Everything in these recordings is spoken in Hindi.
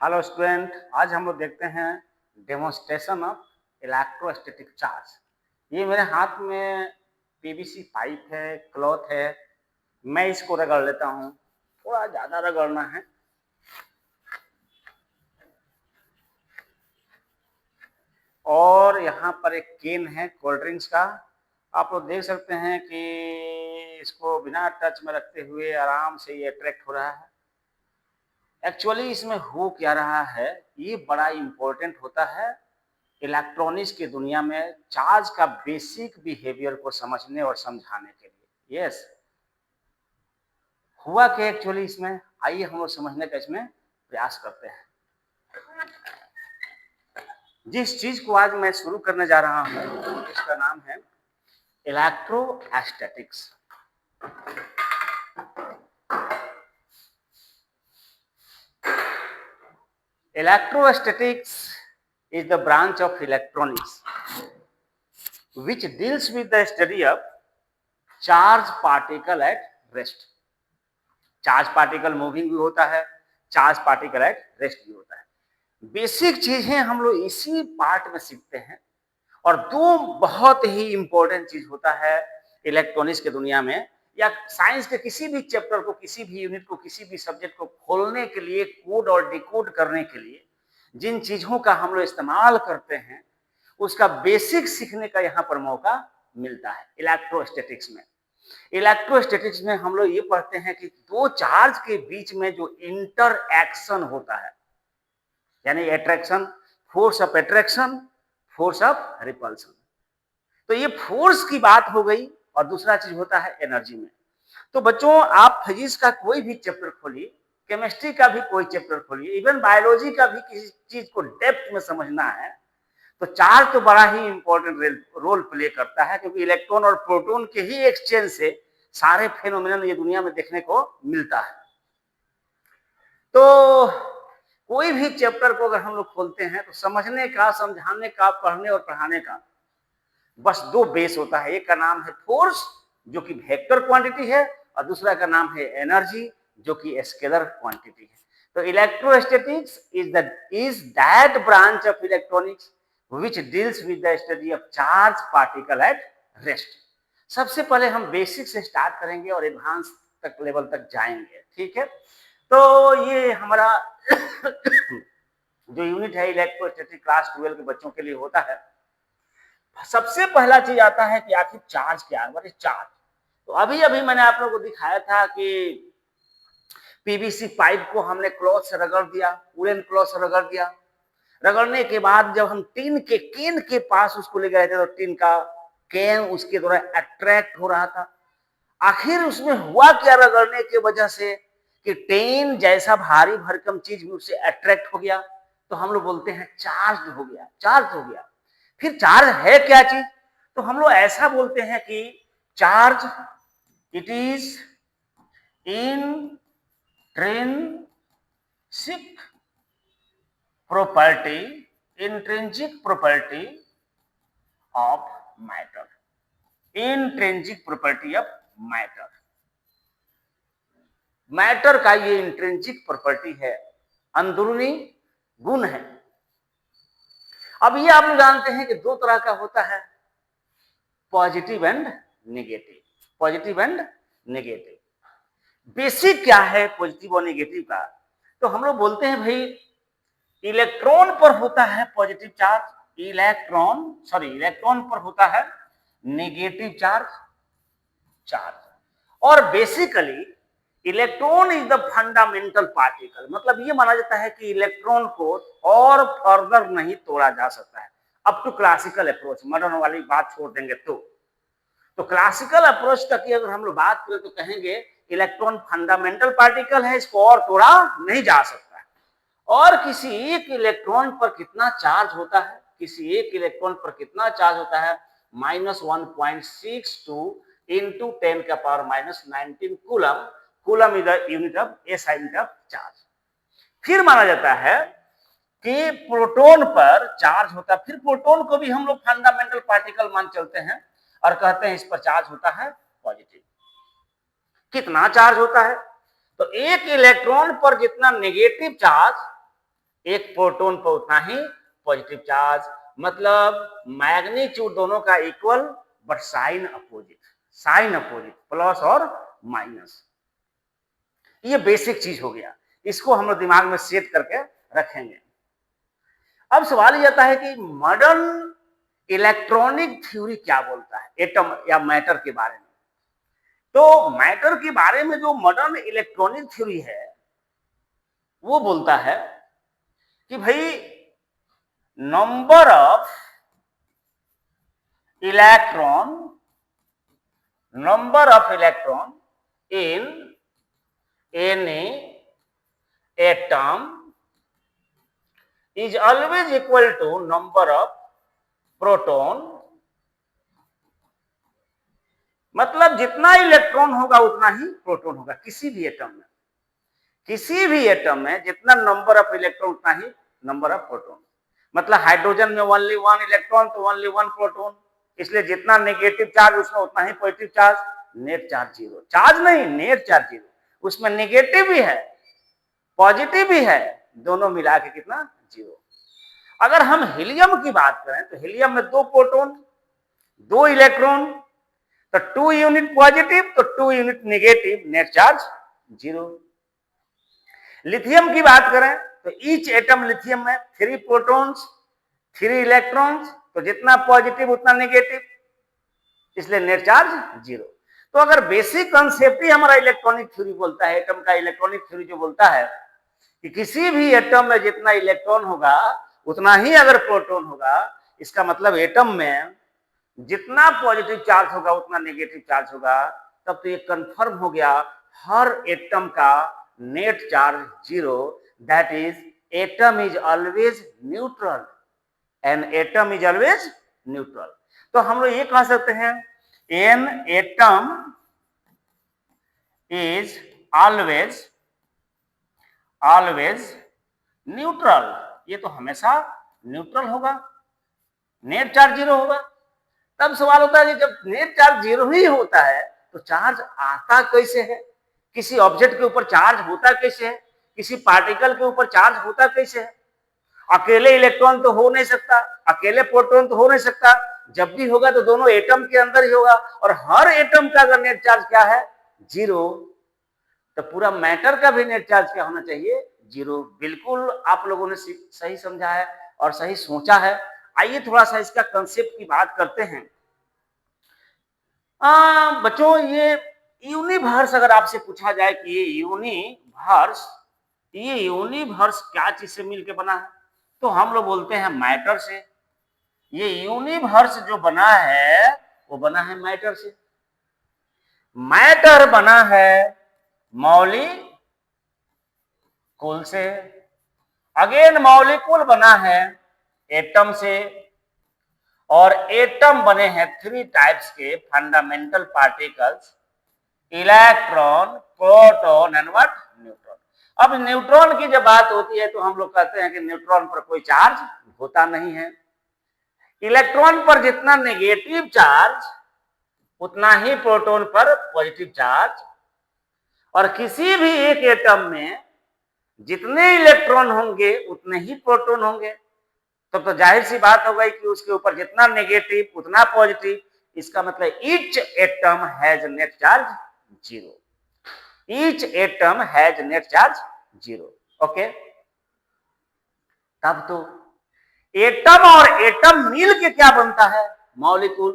हेलो स्टूडेंट, आज हम लोग देखते हैं डेमोन्स्ट्रेशन ऑफ इलेक्ट्रोस्टैटिक चार्ज। ये मेरे हाथ में पीवीसी पाइप है, क्लॉथ है। मैं इसको रगड़ लेता हूँ, थोड़ा ज़्यादा रगड़ना है। और यहाँ पर एक केन है कोल्ड ड्रिंक्स का। आप लोग देख सकते हैं कि इसको बिना टच में रखते हुए आराम से ये अट्रैक्ट हो रहा है। एक्चुअली इसमें हो क्या रहा है, ये बड़ा इम्पोर्टेंट होता है इलेक्ट्रॉनिक्स की दुनिया में चार्ज का बेसिक बिहेवियर को समझने और समझाने के लिए। यस, हुआ क्या एक्चुअली इसमें, आइए हम लोग समझने का इसमें प्रयास करते हैं। जिस चीज को आज मैं शुरू करने जा रहा हूं इसका नाम है electrostatics. Electrostatics is the branch of electronics which deals with the study of charge particle at rest. Charge particle moving भी होता है, चार्ज पार्टिकल एट रेस्ट भी होता है। बेसिक चीजें हम लोग इसी पार्ट में सीखते हैं। और दो बहुत ही इंपॉर्टेंट चीज होता है इलेक्ट्रॉनिक्स के दुनिया में, या साइंस के किसी भी चैप्टर को, किसी भी यूनिट को, किसी भी सब्जेक्ट को खोलने के लिए, कोड और डिकोड करने के लिए जिन चीजों का हम लोग इस्तेमाल करते हैं उसका बेसिक सीखने का यहाँ पर मौका मिलता है इलेक्ट्रोस्टैटिक्स में। इलेक्ट्रोस्टैटिक्स में हम लोग ये पढ़ते हैं कि दो चार्ज के बीच में जो इंटरएक्शन होता है, यानी attraction, force of attraction, force of repulsion. तो ये फोर्स की बात हो गई। और दूसरा चीज होता है एनर्जी में। तो बच्चों, आप फिजिक्स का कोई भी चैप्टर खोलिए, केमिस्ट्री का भी कोई चैप्टर खोलिए, इवन बायोलॉजी का भी किसी चीज को डेप्थ में समझना है तो चार्ज तो बड़ा ही इंपॉर्टेंट रोल प्ले करता है, क्योंकि इलेक्ट्रॉन और प्रोटॉन के ही एक्सचेंज से सारे फेनोमेनन ये दुनिया में देखने को मिलता है। तो कोई भी चैप्टर को अगर हम लोग खोलते हैं तो समझने का, समझाने का, पढ़ने और पढ़ाने का बस दो बेस होता है। एक का नाम है फोर्स जो कि वेक्टर क्वांटिटी है, और दूसरा का नाम है एनर्जी जो कि स्केलर क्वांटिटी है। तो electrostatics is that branch of electronics which deals with the study of charge particle at rest। सबसे पहले हम बेसिक से स्टार्ट करेंगे और एडवांस तक लेवल तक जाएंगे, ठीक है। तो ये हमारा जो यूनिट है इलेक्ट्रोस्टैटिक, क्लास 12 के बच्चों के लिए होता है। सबसे पहला चीज आता है कि आखिर चार्ज क्या है, व्हाट इज चार्ज। तो अभी अभी मैंने आप लोगों को दिखाया था कि पीवीसी पाइप को हमने क्लॉथ से रगड़ दिया, वुलन क्लॉथ से रगड़ दिया। रगड़ने के बाद जब हम टीन के केन के पास उसको ले गए थे तो टीन का केन उसके द्वारा अट्रैक्ट हो रहा था। आखिर उसमें हुआ क्या रगड़ने की वजह से कि टीन जैसा भारी भरकम चीज भी उससे अट्रैक्ट हो गया, तो हम लोग बोलते हैं चार्ज हो गया, चार्ज हो गया। फिर चार्ज है क्या चीज, तो हम लोग ऐसा बोलते हैं कि charge it is intrinsic property, intrinsic property of matter, intrinsic property of matter। Matter का ये इंट्रिंसिक प्रॉपर्टी है, अंदरूनी गुण है। अब ये आप लोग जानते हैं कि दो तरह का होता है, positive and negative. Positive and negative basic क्या है पॉजिटिव और नेगेटिव का, तो हम लोग बोलते हैं भाई इलेक्ट्रॉन पर होता है पॉजिटिव चार्ज, इलेक्ट्रॉन पर होता है नेगेटिव चार्ज। और basically electron is the fundamental particle. मतलब ये माना जाता है कि इलेक्ट्रॉन को और फर्दर नहीं तोड़ा जा सकता है up to classical approach. Modern वाली बात छोड़ देंगे तो क्लासिकल अप्रोच तक की अगर हम लोग बात करें तो कहेंगे इलेक्ट्रॉन फंडामेंटल पार्टिकल है, इसको और तोड़ा नहीं जा सकता। और किसी एक इलेक्ट्रॉन पर कितना चार्ज होता है, किसी एक इलेक्ट्रॉन पर कितना चार्ज होता है, -1.62 इंटू 10 का power -19 coulomb. Coulomb is the unit of SI unit of charge. फिर माना जाता है कि प्रोटॉन पर चार्ज होता है। फिर प्रोटॉन को भी हम लोग फंडामेंटल पार्टिकल मान चलते हैं और कहते हैं इस पर चार्ज होता है पॉजिटिव। कितना चार्ज होता है, तो एक इलेक्ट्रॉन पर जितना नेगेटिव चार्ज एक प्रोटॉन पर उतना ही पॉजिटिव चार्ज, मतलब मैग्नीट्यूड दोनों का equal but sign opposite, plus और माइनस। ये बेसिक चीज हो गया, इसको हम लोग दिमाग में सेट करके रखेंगे। अब सवाल ये आता है कि मॉडर्न इलेक्ट्रॉनिक थ्योरी क्या बोलता है एटम या मैटर के बारे में। तो मैटर के बारे में जो मॉडर्न इलेक्ट्रॉनिक थ्योरी है वो बोलता है कि भाई number of electron in any atom is always equal to number of proton, मतलब जितना इलेक्ट्रॉन होगा उतना ही प्रोटॉन होगा किसी भी एटम में जितना नंबर ऑफ इलेक्ट्रॉन उतना ही नंबर ऑफ प्रोटॉन। मतलब हाइड्रोजन में ओनली 1 इलेक्ट्रॉन तो ओनली 1 प्रोटॉन, इसलिए जितना नेगेटिव चार्ज उसमें उतना ही positive charge, net charge zero. Charge नहीं, नेट चार्ज जीरो, उसमें नेगेटिव भी है पॉजिटिव भी है, दोनों मिला के कितना, जीरो। अगर हम हीलियम की बात करें तो हीलियम में 2 प्रोटॉन 2 इलेक्ट्रॉन, तो 2 यूनिट पॉजिटिव तो 2 unit negative, net charge zero. Lithium की बात करें तो ईच एटम लिथियम में 3 प्रोटॉन्स 3 इलेक्ट्रॉन्स, तो जितना पॉजिटिव उतना नेगेटिव, इसलिए नेट चार्ज जीरो। तो अगर बेसिक कंसेप्ट ही हमारा इलेक्ट्रॉनिक थ्योरी बोलता है, एटम का इलेक्ट्रॉनिक थ्योरी जो बोलता है कि किसी भी एटम में जितना इलेक्ट्रॉन होगा उतना ही अगर प्रोटॉन होगा, इसका मतलब एटम में जितना पॉजिटिव चार्ज होगा उतना नेगेटिव चार्ज होगा, तब तो ये कंफर्म हो गया हर एटम का net charge zero. That is atom is always neutral, an atom is always neutral. तो हम लोग ये कह सकते हैं an atom is always neutral, ये तो हमेशा न्यूट्रल होगा, नेट चार्ज जीरो होगा। तब सवाल होता है कि जब नेट चार्ज जीरो ही होता है तो चार्ज आता कैसे है, किसी ऑब्जेक्ट के ऊपर चार्ज होता कैसे है, किसी पार्टिकल के ऊपर चार्ज होता कैसे है। अकेले इलेक्ट्रॉन तो हो नहीं सकता, अकेले प्रोटॉन तो हो नहीं सकता, जब भी होगा तो दोनों एटम के अंदर ही होगा, और हर एटम का अगर नेट चार्ज क्या है, जीरो, तो पूरा मैटर का भी नेट चार्ज क्या होना चाहिए, जीरो। बिल्कुल आप लोगों ने सही समझा है और सही सोचा है। आइए थोड़ा सा इसका कंसेप्ट की बात करते हैं। बच्चों ये यूनिवर्स अगर आपसे पूछा जाए कि ये यूनिवर्स क्या चीज से मिलकर बना है, तो हम लोग बोलते हैं मैटर से। ये यूनिवर्स जो बना है वो बना है मैटर से। मैटर बना है मॉलिक्यूल से, अगेन मॉलिक्यूल बना है एटम से, और एटम बने हैं 3 टाइप्स के fundamental particles, electron, proton and what, neutron. अब न्यूट्रॉन की जब बात होती है तो हम लोग कहते हैं कि न्यूट्रॉन पर कोई चार्ज होता नहीं है। इलेक्ट्रॉन पर जितना नेगेटिव चार्ज उतना ही प्रोटॉन पर पॉजिटिव चार्ज, और किसी भी एक एटम में जितने इलेक्ट्रॉन होंगे उतने ही प्रोटॉन होंगे। तब तो जाहिर सी बात हो गई कि उसके ऊपर जितना नेगेटिव उतना पॉजिटिव, इसका मतलब each atom has net charge zero, each atom has net charge zero. Okay, तब तो एटम और एटम मिल के क्या बनता है, मॉलिक्यूल।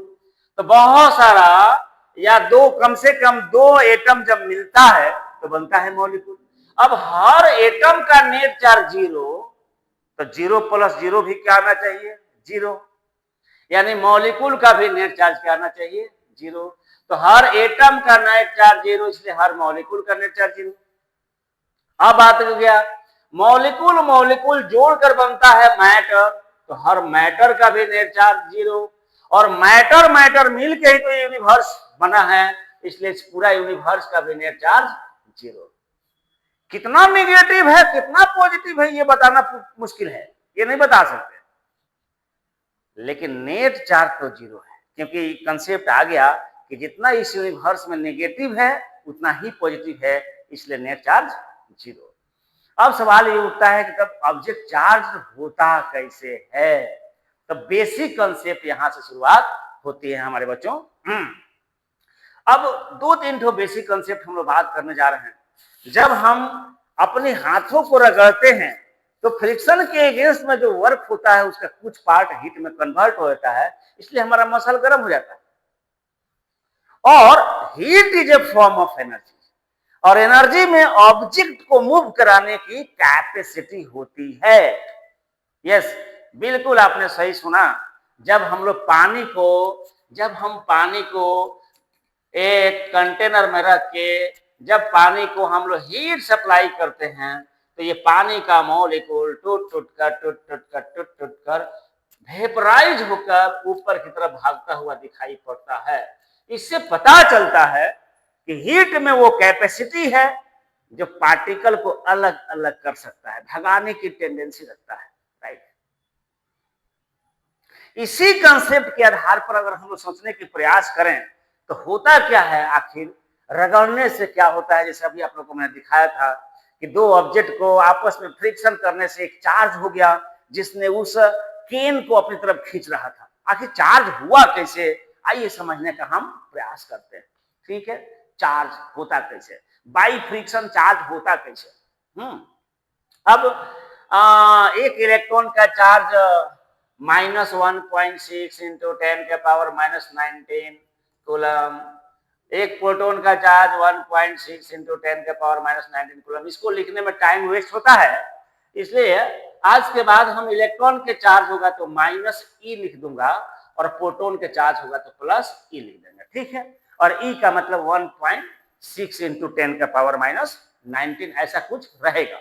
तो बहुत सारा या कम से कम 2 एटम जब मिलता है तो बनता है मॉलिक्यूल। अब हर एटम का नेट चार्ज जीरो, तो 0 + 0 भी क्या आना चाहिए, जीरो, यानी मॉलिक्यूल का भी नेट चार्ज क्या आना चाहिए, जीरो। तो हर एटम का नेट चार्ज जीरो, इसलिए हर मॉलिक्यूल का नेट चार्ज जीरो। अब बात हो गया मॉलिक्यूल जोड़कर बनता है मैटर, तो हर मैटर का भी नेट चार्ज जीरो, और मैटर मिल के ही तो यूनिवर्स बना है, इसलिए इस पूरा यूनिवर्स का भी नेट चार्ज जीरो। कितना नेगेटिव है कितना पॉजिटिव है ये बताना मुश्किल है, ये नहीं बता सकते, लेकिन नेट चार्ज तो जीरो है, क्योंकि कंसेप्ट आ गया कि जितना इस यूनिवर्स में नेगेटिव है उतना ही पॉजिटिव है, इसलिए नेट चार्ज जीरो। अब सवाल ये उठता है कि तब ऑब्जेक्ट चार्ज होता कैसे है। तो बेसिक कंसेप्ट यहां से शुरुआत होती है हमारे बच्चों। अब दो तीन ठो बेसिक कंसेप्ट हम लोग बात करने जा रहे हैं। जब हम अपने हाथों को रगड़ते हैं तो फ्रिक्शन के अगेंस्ट में जो वर्क होता है उसका कुछ पार्ट हीट में कन्वर्ट हो जाता है, इसलिए हमारा मसल गर्म हो जाता है। और heat is a form of energy, और एनर्जी में ऑब्जेक्ट को मूव कराने की कैपेसिटी होती है। यस, बिल्कुल आपने सही सुना। जब हम पानी को एक कंटेनर में रख के जब पानी को हम लोग हीट सप्लाई करते हैं तो ये पानी का मॉलिक्यूल टूट टूट कर वेपराइज होकर ऊपर की तरफ भागता हुआ दिखाई पड़ता है। इससे पता चलता है कि हीट में वो कैपेसिटी है जो पार्टिकल को अलग अलग कर सकता है, भगाने की टेंडेंसी रखता है। राइट। इसी कंसेप्ट के आधार पर अगर हम लोग सोचने की प्रयास करें तो होता क्या है आखिर, रगड़ने से क्या होता है। जैसे अभी आप लोगों को मैंने दिखाया था कि दो ऑब्जेक्ट को आपस में फ्रिक्शन करने से एक चार्ज हो गया जिसने उस केन को अपनी तरफ खींच रहा था। आखिर चार्ज हुआ कैसे, आइए समझने का हम प्रयास करते हैं। ठीक है, चार्ज होता कैसे, बाई फ्रिक्शन चार्ज होता कैसे। अब एक इलेक्ट्रॉन का चार्ज -1.6 इंटू 10⁻⁻19 कूलम, एक प्रोटॉन का चार्ज 1.6 इंटू 10⁻⁻19 कूलम। इसको लिखने में टाइम वेस्ट होता है, इसलिए आज के बाद हम इलेक्ट्रॉन के चार्ज होगा तो -E लिख दूंगा और प्रोटॉन के चार्ज होगा तो +E लिख देंगे। ठीक है, और E का मतलब 1.6 इंटू 10⁻⁻19 ऐसा कुछ रहेगा।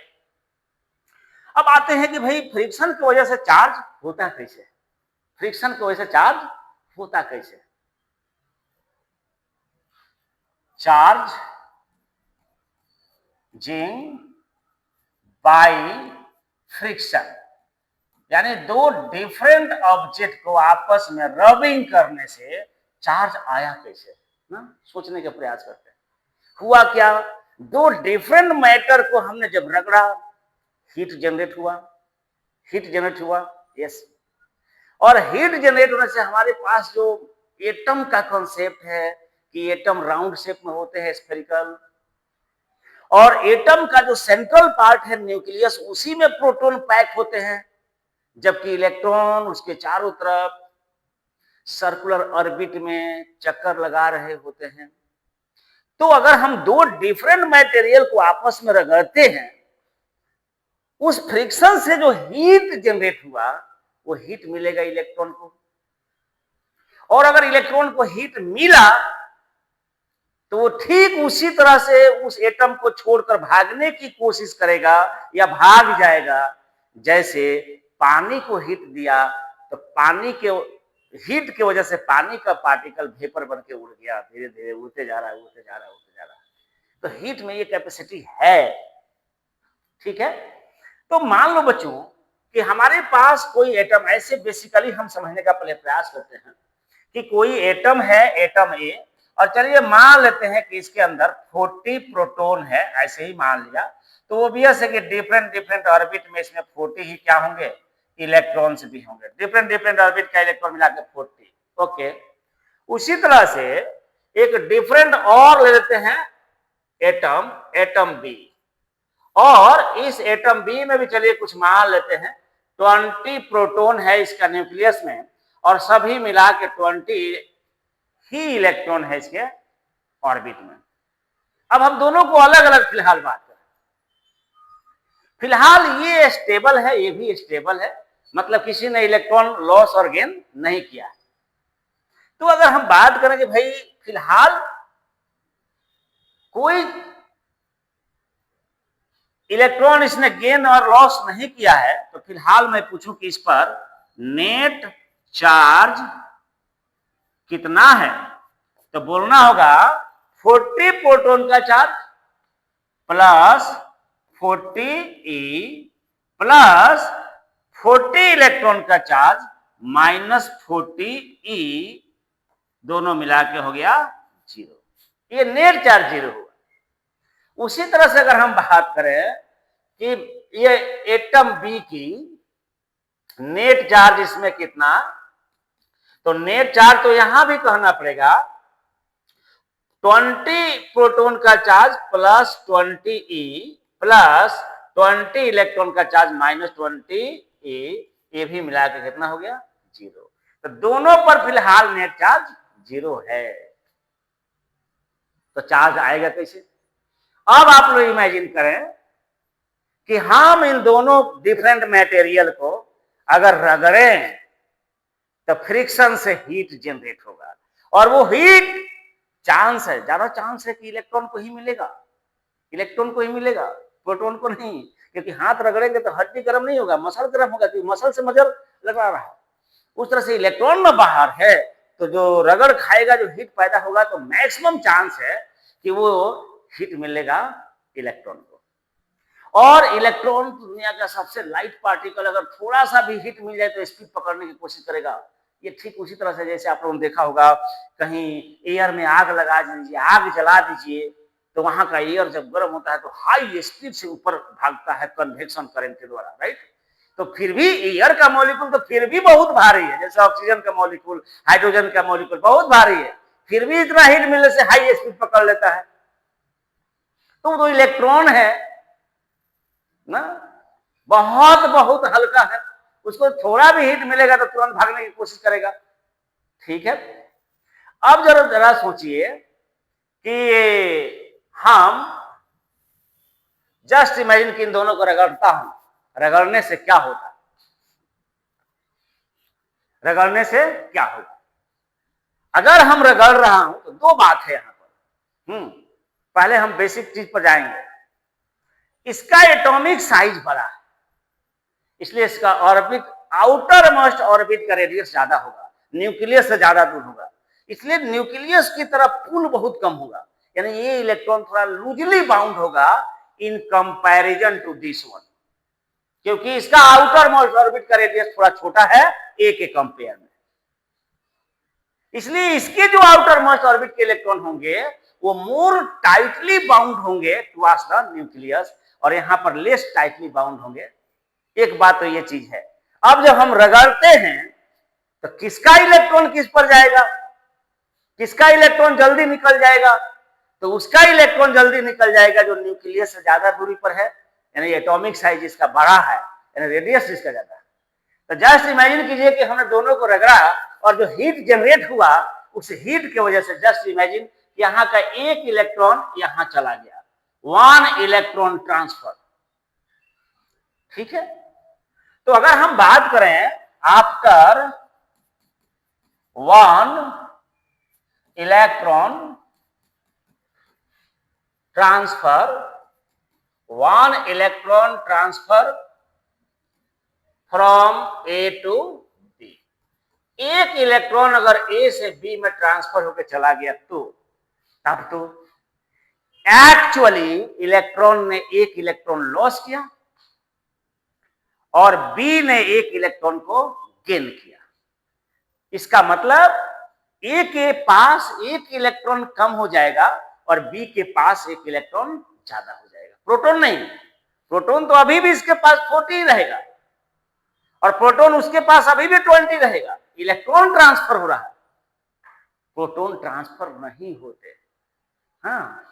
अब आते हैं कि भाई फ्रिक्शन की वजह से चार्ज होता कैसे, फ्रिक्शन की वजह से चार्ज होता कैसे। चार्ज जिंग बाई फ्रिक्शन, यानी दो डिफरेंट ऑब्जेक्ट को आपस में रबिंग करने से चार्ज आया कैसे ना, सोचने का प्रयास करते हैं। हुआ क्या, दो डिफरेंट मैटर को हमने जब रगड़ा, हीट जनरेट हुआ। यस, और हीट जनरेट होने से हमारे पास जो एटम का कॉन्सेप्ट है कि एटम राउंड शेप में होते हैं, स्फेरिकल, और एटम का जो सेंट्रल पार्ट है न्यूक्लियस, उसी में प्रोटॉन पैक होते हैं, जबकि इलेक्ट्रॉन उसके चारों तरफ सर्कुलर ऑर्बिट में चक्कर लगा रहे होते हैं। तो अगर हम दो डिफरेंट मटेरियल को आपस में रगड़ते हैं, उस फ्रिक्शन से जो हीट जनरेट हुआ वो हीट मिलेगा इलेक्ट्रॉन को, और अगर इलेक्ट्रॉन को हीट मिला तो वो ठीक उसी तरह से उस एटम को छोड़कर भागने की कोशिश करेगा या भाग जाएगा। जैसे पानी को हीट दिया तो पानी के हीट की वजह से पानी का पार्टिकल वेपर बन के उड़ गया, धीरे धीरे उड़ते जा रहा है। तो हीट में ये कैपेसिटी है। ठीक है, तो मान लो बच्चों कि हमारे पास कोई एटम, ऐसे बेसिकली हम समझने का पहले प्रयास करते हैं कि कोई एटम है, एटम ए, और चलिए मान लेते हैं कि इसके अंदर 40 प्रोटॉन है, ऐसे ही मान लिया, तो ऑब्वियस है कि डिफरेंट ऑर्बिट में इसमें 40 ही क्या होंगे, इलेक्ट्रॉन्स भी होंगे। डिफरेंट ऑर्बिट का इलेक्ट्रॉन मिलाकर 40। ओके, उसी तरह से एक डिफरेंट और ले लेते हैं एटम बी, और इस एटम बी में भी चलिए कुछ मान लेते हैं 20 प्रोटॉन है इसका न्यूक्लियस में, और सभी मिला के 20 ही इलेक्ट्रॉन है इसके ऑर्बिट में। अब हम दोनों को अलग अलग फिलहाल बात करें। फिलहाल ये स्टेबल है, ये भी स्टेबल है, मतलब किसी ने इलेक्ट्रॉन लॉस और गेन नहीं किया। तो अगर हम बात करें कि भाई फिलहाल कोई इलेक्ट्रॉन इसने गेन और लॉस नहीं किया है, तो फिलहाल मैं पूछूं कि इस पर नेट चार्ज कितना है, तो बोलना होगा 40 प्रोटॉन का charge plus 40E plus 40 electron का चार्ज -40E, दोनों मिला के हो गया 0। ये नेट चार्ज 0 हुआ। उसी तरह से अगर हम बात करें कि ये एटम बी की नेट चार्ज इसमें कितना, तो नेट चार्ज तो यहां भी कहना पड़ेगा 20 प्रोटॉन का charge plus 20 E plus 20 electron का चार्ज माइनस 20 ई, ये भी मिला के कितना हो गया 0। तो दोनों पर फिलहाल नेट चार्ज 0 है, तो चार्ज आएगा कैसे। अब आप लोग इमेजिन करें कि हम इन दोनों डिफरेंट मटेरियल को अगर रगड़ें तो फ्रिक्शन से हीट जनरेट होगा, और वो हीट चांस है, ज्यादा चांस है कि इलेक्ट्रॉन को ही मिलेगा, इलेक्ट्रॉन को ही मिलेगा, प्रोटॉन को नहीं, क्योंकि हाथ रगड़ेंगे तो हड्डी गर्म नहीं होगा, मसल गर्म होगा, क्योंकि मसल से मजर लगा रहा है। उस तरह से इलेक्ट्रॉन में बाहर है तो जो रगड़ खाएगा, जो हीट पैदा होगा, तो मैक्सिमम चांस है कि वो हीट मिलेगा इलेक्ट्रॉन को। और इलेक्ट्रॉन दुनिया का सबसे लाइट पार्टिकल, अगर थोड़ा सा भी हीट मिल जाए तो स्पीड पकड़ने की कोशिश करेगा। ये ठीक उसी तरह से जैसे आप लोगों ने देखा होगा, कहीं एयर में आग लगा दीजिए, आग जला दीजिए, तो वहां का एयर जब गर्म होता है तो हाई स्पीड से ऊपर भागता है कन्वेक्शन करंट के द्वारा, राइट। तो फिर भी एयर का मॉलिक्यूल तो फिर भी बहुत भारी है, जैसे ऑक्सीजन का मॉलिक्यूल, हाइड्रोजन का मॉलिक्यूल बहुत भारी है, फिर भी इतना हीट मिलने से हाई स्पीड पकड़ लेता है। तो वो इलेक्ट्रॉन है ना, बहुत बहुत हल्का है, उसको थोड़ा भी हीट मिलेगा तो तुरंत भागने की कोशिश करेगा, ठीक है। अब जरा जरा सोचिए कि हम जस्ट इमेजिन कि इन दोनों को रगड़ता हूं, रगड़ने से क्या होता है, रगड़ने से क्या होगा। अगर हम रगड़ रहा हूं तो दो बात है यहां पर। पहले हम बेसिक चीज पर जाएंगे। इसका एटॉमिक साइज बड़ा है, इसलिए इसका ऑर्बिट, आउटर मोस्ट ऑर्बिट का रेडियस ज्यादा होगा, न्यूक्लियस से ज्यादा दूर होगा, इसलिए न्यूक्लियस की तरफ पुल बहुत कम होगा, यानी ये इलेक्ट्रॉन थोड़ा लूजली बाउंड होगा in comparison to this one, क्योंकि इसका आउटर मोस्ट ऑर्बिट का रेडियस थोड़ा छोटा है ए के कंपेयर में। इसलिए इसके जो आउटर मोस्ट ऑर्बिट के इलेक्ट्रॉन होंगे वो मोर टाइटली बाउंड होंगे टुवर्ड्स द न्यूक्लियस, और यहां पर लेस टाइटली बाउंड होंगे। एक बात तो ये चीज है। अब जब हम रगड़ते हैं तो किसका इलेक्ट्रॉन किस पर जाएगा, किसका इलेक्ट्रॉन जल्दी निकल जाएगा, तो उसका इलेक्ट्रॉन जल्दी निकल जाएगा जो न्यूक्लियस से ज्यादा दूरी पर है, यानी एटॉमिक साइज इसका बड़ा है, यानी रेडियस इसका ज्यादा है। तो जस्ट इमेजिन कीजिए कि हमने दोनों को रगड़ा और जो हीट जनरेट हुआ उस हीट की वजह से जस्ट इमेजिन यहां का एक इलेक्ट्रॉन यहां चला गया, 1 इलेक्ट्रॉन ट्रांसफर, ठीक है। तो अगर हम बात करें after 1 electron transfer, 1 electron transfer from A to B, एक इलेक्ट्रॉन अगर ए से बी में ट्रांसफर होकर चला गया तो तब तो एक्चुअली इलेक्ट्रॉन ने एक इलेक्ट्रॉन लॉस किया और बी ने एक इलेक्ट्रॉन को गेन किया। इसका मतलब ए के पास एक इलेक्ट्रॉन कम हो जाएगा और बी के पास एक इलेक्ट्रॉन ज्यादा हो जाएगा, प्रोटॉन नहीं। प्रोटॉन तो अभी भी इसके पास 40 रहेगा और प्रोटॉन उसके पास अभी भी 20 रहेगा। इलेक्ट्रॉन ट्रांसफर हो रहा है, प्रोटॉन ट्रांसफर नहीं होते। हाँ,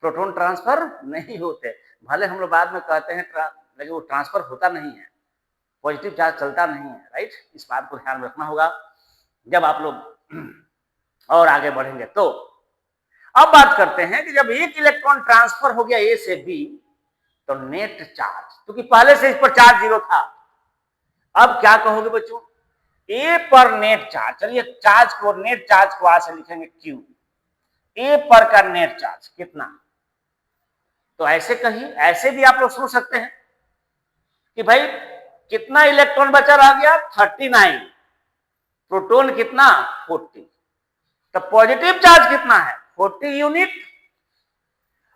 प्रोटॉन ट्रांसफर नहीं होते, भले हम लोग बाद में कहते हैं लेकिन वो ट्रांसफर होता नहीं है, पॉजिटिव चार्ज चलता नहीं है, राइट। इस बात को ध्यान रखना होगा जब आप लोग और आगे बढ़ेंगे। तो अब बात करते हैं कि जब एक इलेक्ट्रॉन ट्रांसफर हो गया ए से बी तो नेट चार्ज, क्योंकि पहले से इस पर चार्ज 0 था, अब क्या कहोगे बच्चों, ए पर नेट चार्ज। चलिए चार्ज को, नेट चार्ज को आज से लिखेंगे क्यू, ए पर का नेट चार्ज कितना। तो ऐसे कहिए, ऐसे भी आप लोग सोच सकते हैं कि भाई कितना इलेक्ट्रॉन बचा रह गया 39, प्रोटॉन कितना 40, तो पॉजिटिव चार्ज कितना है 40 यूनिट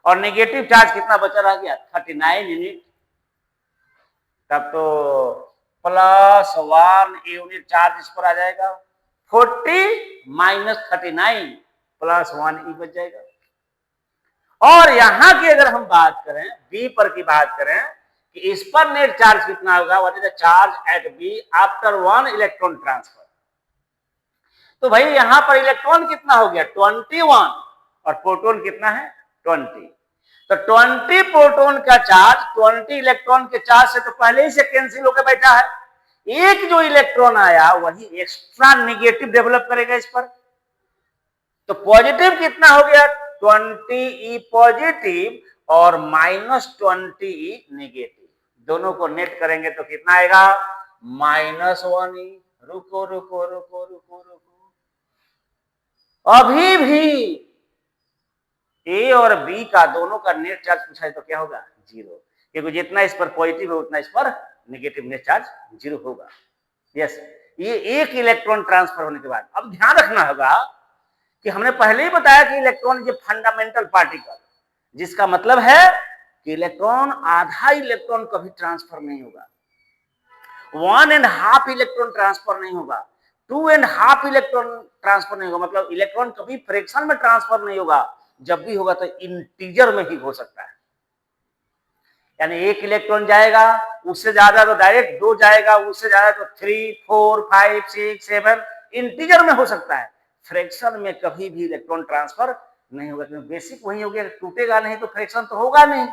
और नेगेटिव चार्ज कितना बचा रह गया 39 यूनिट। तब तो +1 यूनिट चार्ज इस पर आ जाएगा, 40 - 39 +1 ई बच जाएगा। और यहां की अगर हम बात करें, बी पर की बात करें, कि इस पर नेट चार्ज कितना होगा, what is the charge at B after one electron transfer. तो भाई यहां पर इलेक्ट्रॉन कितना हो गया 21 और प्रोटॉन कितना है 20। तो 20 प्रोटॉन का चार्ज 20 इलेक्ट्रॉन के चार्ज से तो पहले ही से कैंसिल होकर बैठा है। एक जो इलेक्ट्रॉन आया वही एक्स्ट्रा नेगेटिव डेवलप करेगा इस पर। तो पॉजिटिव कितना हो गया 20 पॉजिटिव और -20 नेगेटिव, दोनों को नेट करेंगे तो कितना आएगा -1। रुको रुको रुको रुको रुको, अभी भी ए और बी का दोनों का नेट चार्ज पूछा है तो क्या होगा 0, क्योंकि जितना इस पर पॉजिटिव है उतना इस पर नेगेटिव नेट चार्ज 0 होगा। यस, ये एक इलेक्ट्रॉन ट्रांसफर होने के बाद अब ध्यान रखना होगा कि हमने पहले ही बताया कि इलेक्ट्रॉन ये फंडामेंटल पार्टिकल, जिसका मतलब है कि इलेक्ट्रॉन आधा इलेक्ट्रॉन कभी ट्रांसफर नहीं होगा, 1.5 इलेक्ट्रॉन ट्रांसफर नहीं होगा, 2.5 इलेक्ट्रॉन ट्रांसफर नहीं होगा, मतलब इलेक्ट्रॉन कभी फ्रैक्शन में ट्रांसफर नहीं होगा, जब भी होगा तो इंटीजर में ही हो सकता है। यानी एक इलेक्ट्रॉन जाएगा, उससे ज्यादा तो डायरेक्ट 2 जाएगा, उससे ज्यादा तो 3, 4, 5, 6, 7 इंटीजर में हो सकता है। फ्रैक्शन में कभी भी इलेक्ट्रॉन ट्रांसफर नहीं होगा, क्योंकि बेसिक वही हो गया, टूटेगा नहीं तो फ्रैक्शन तो होगा नहीं।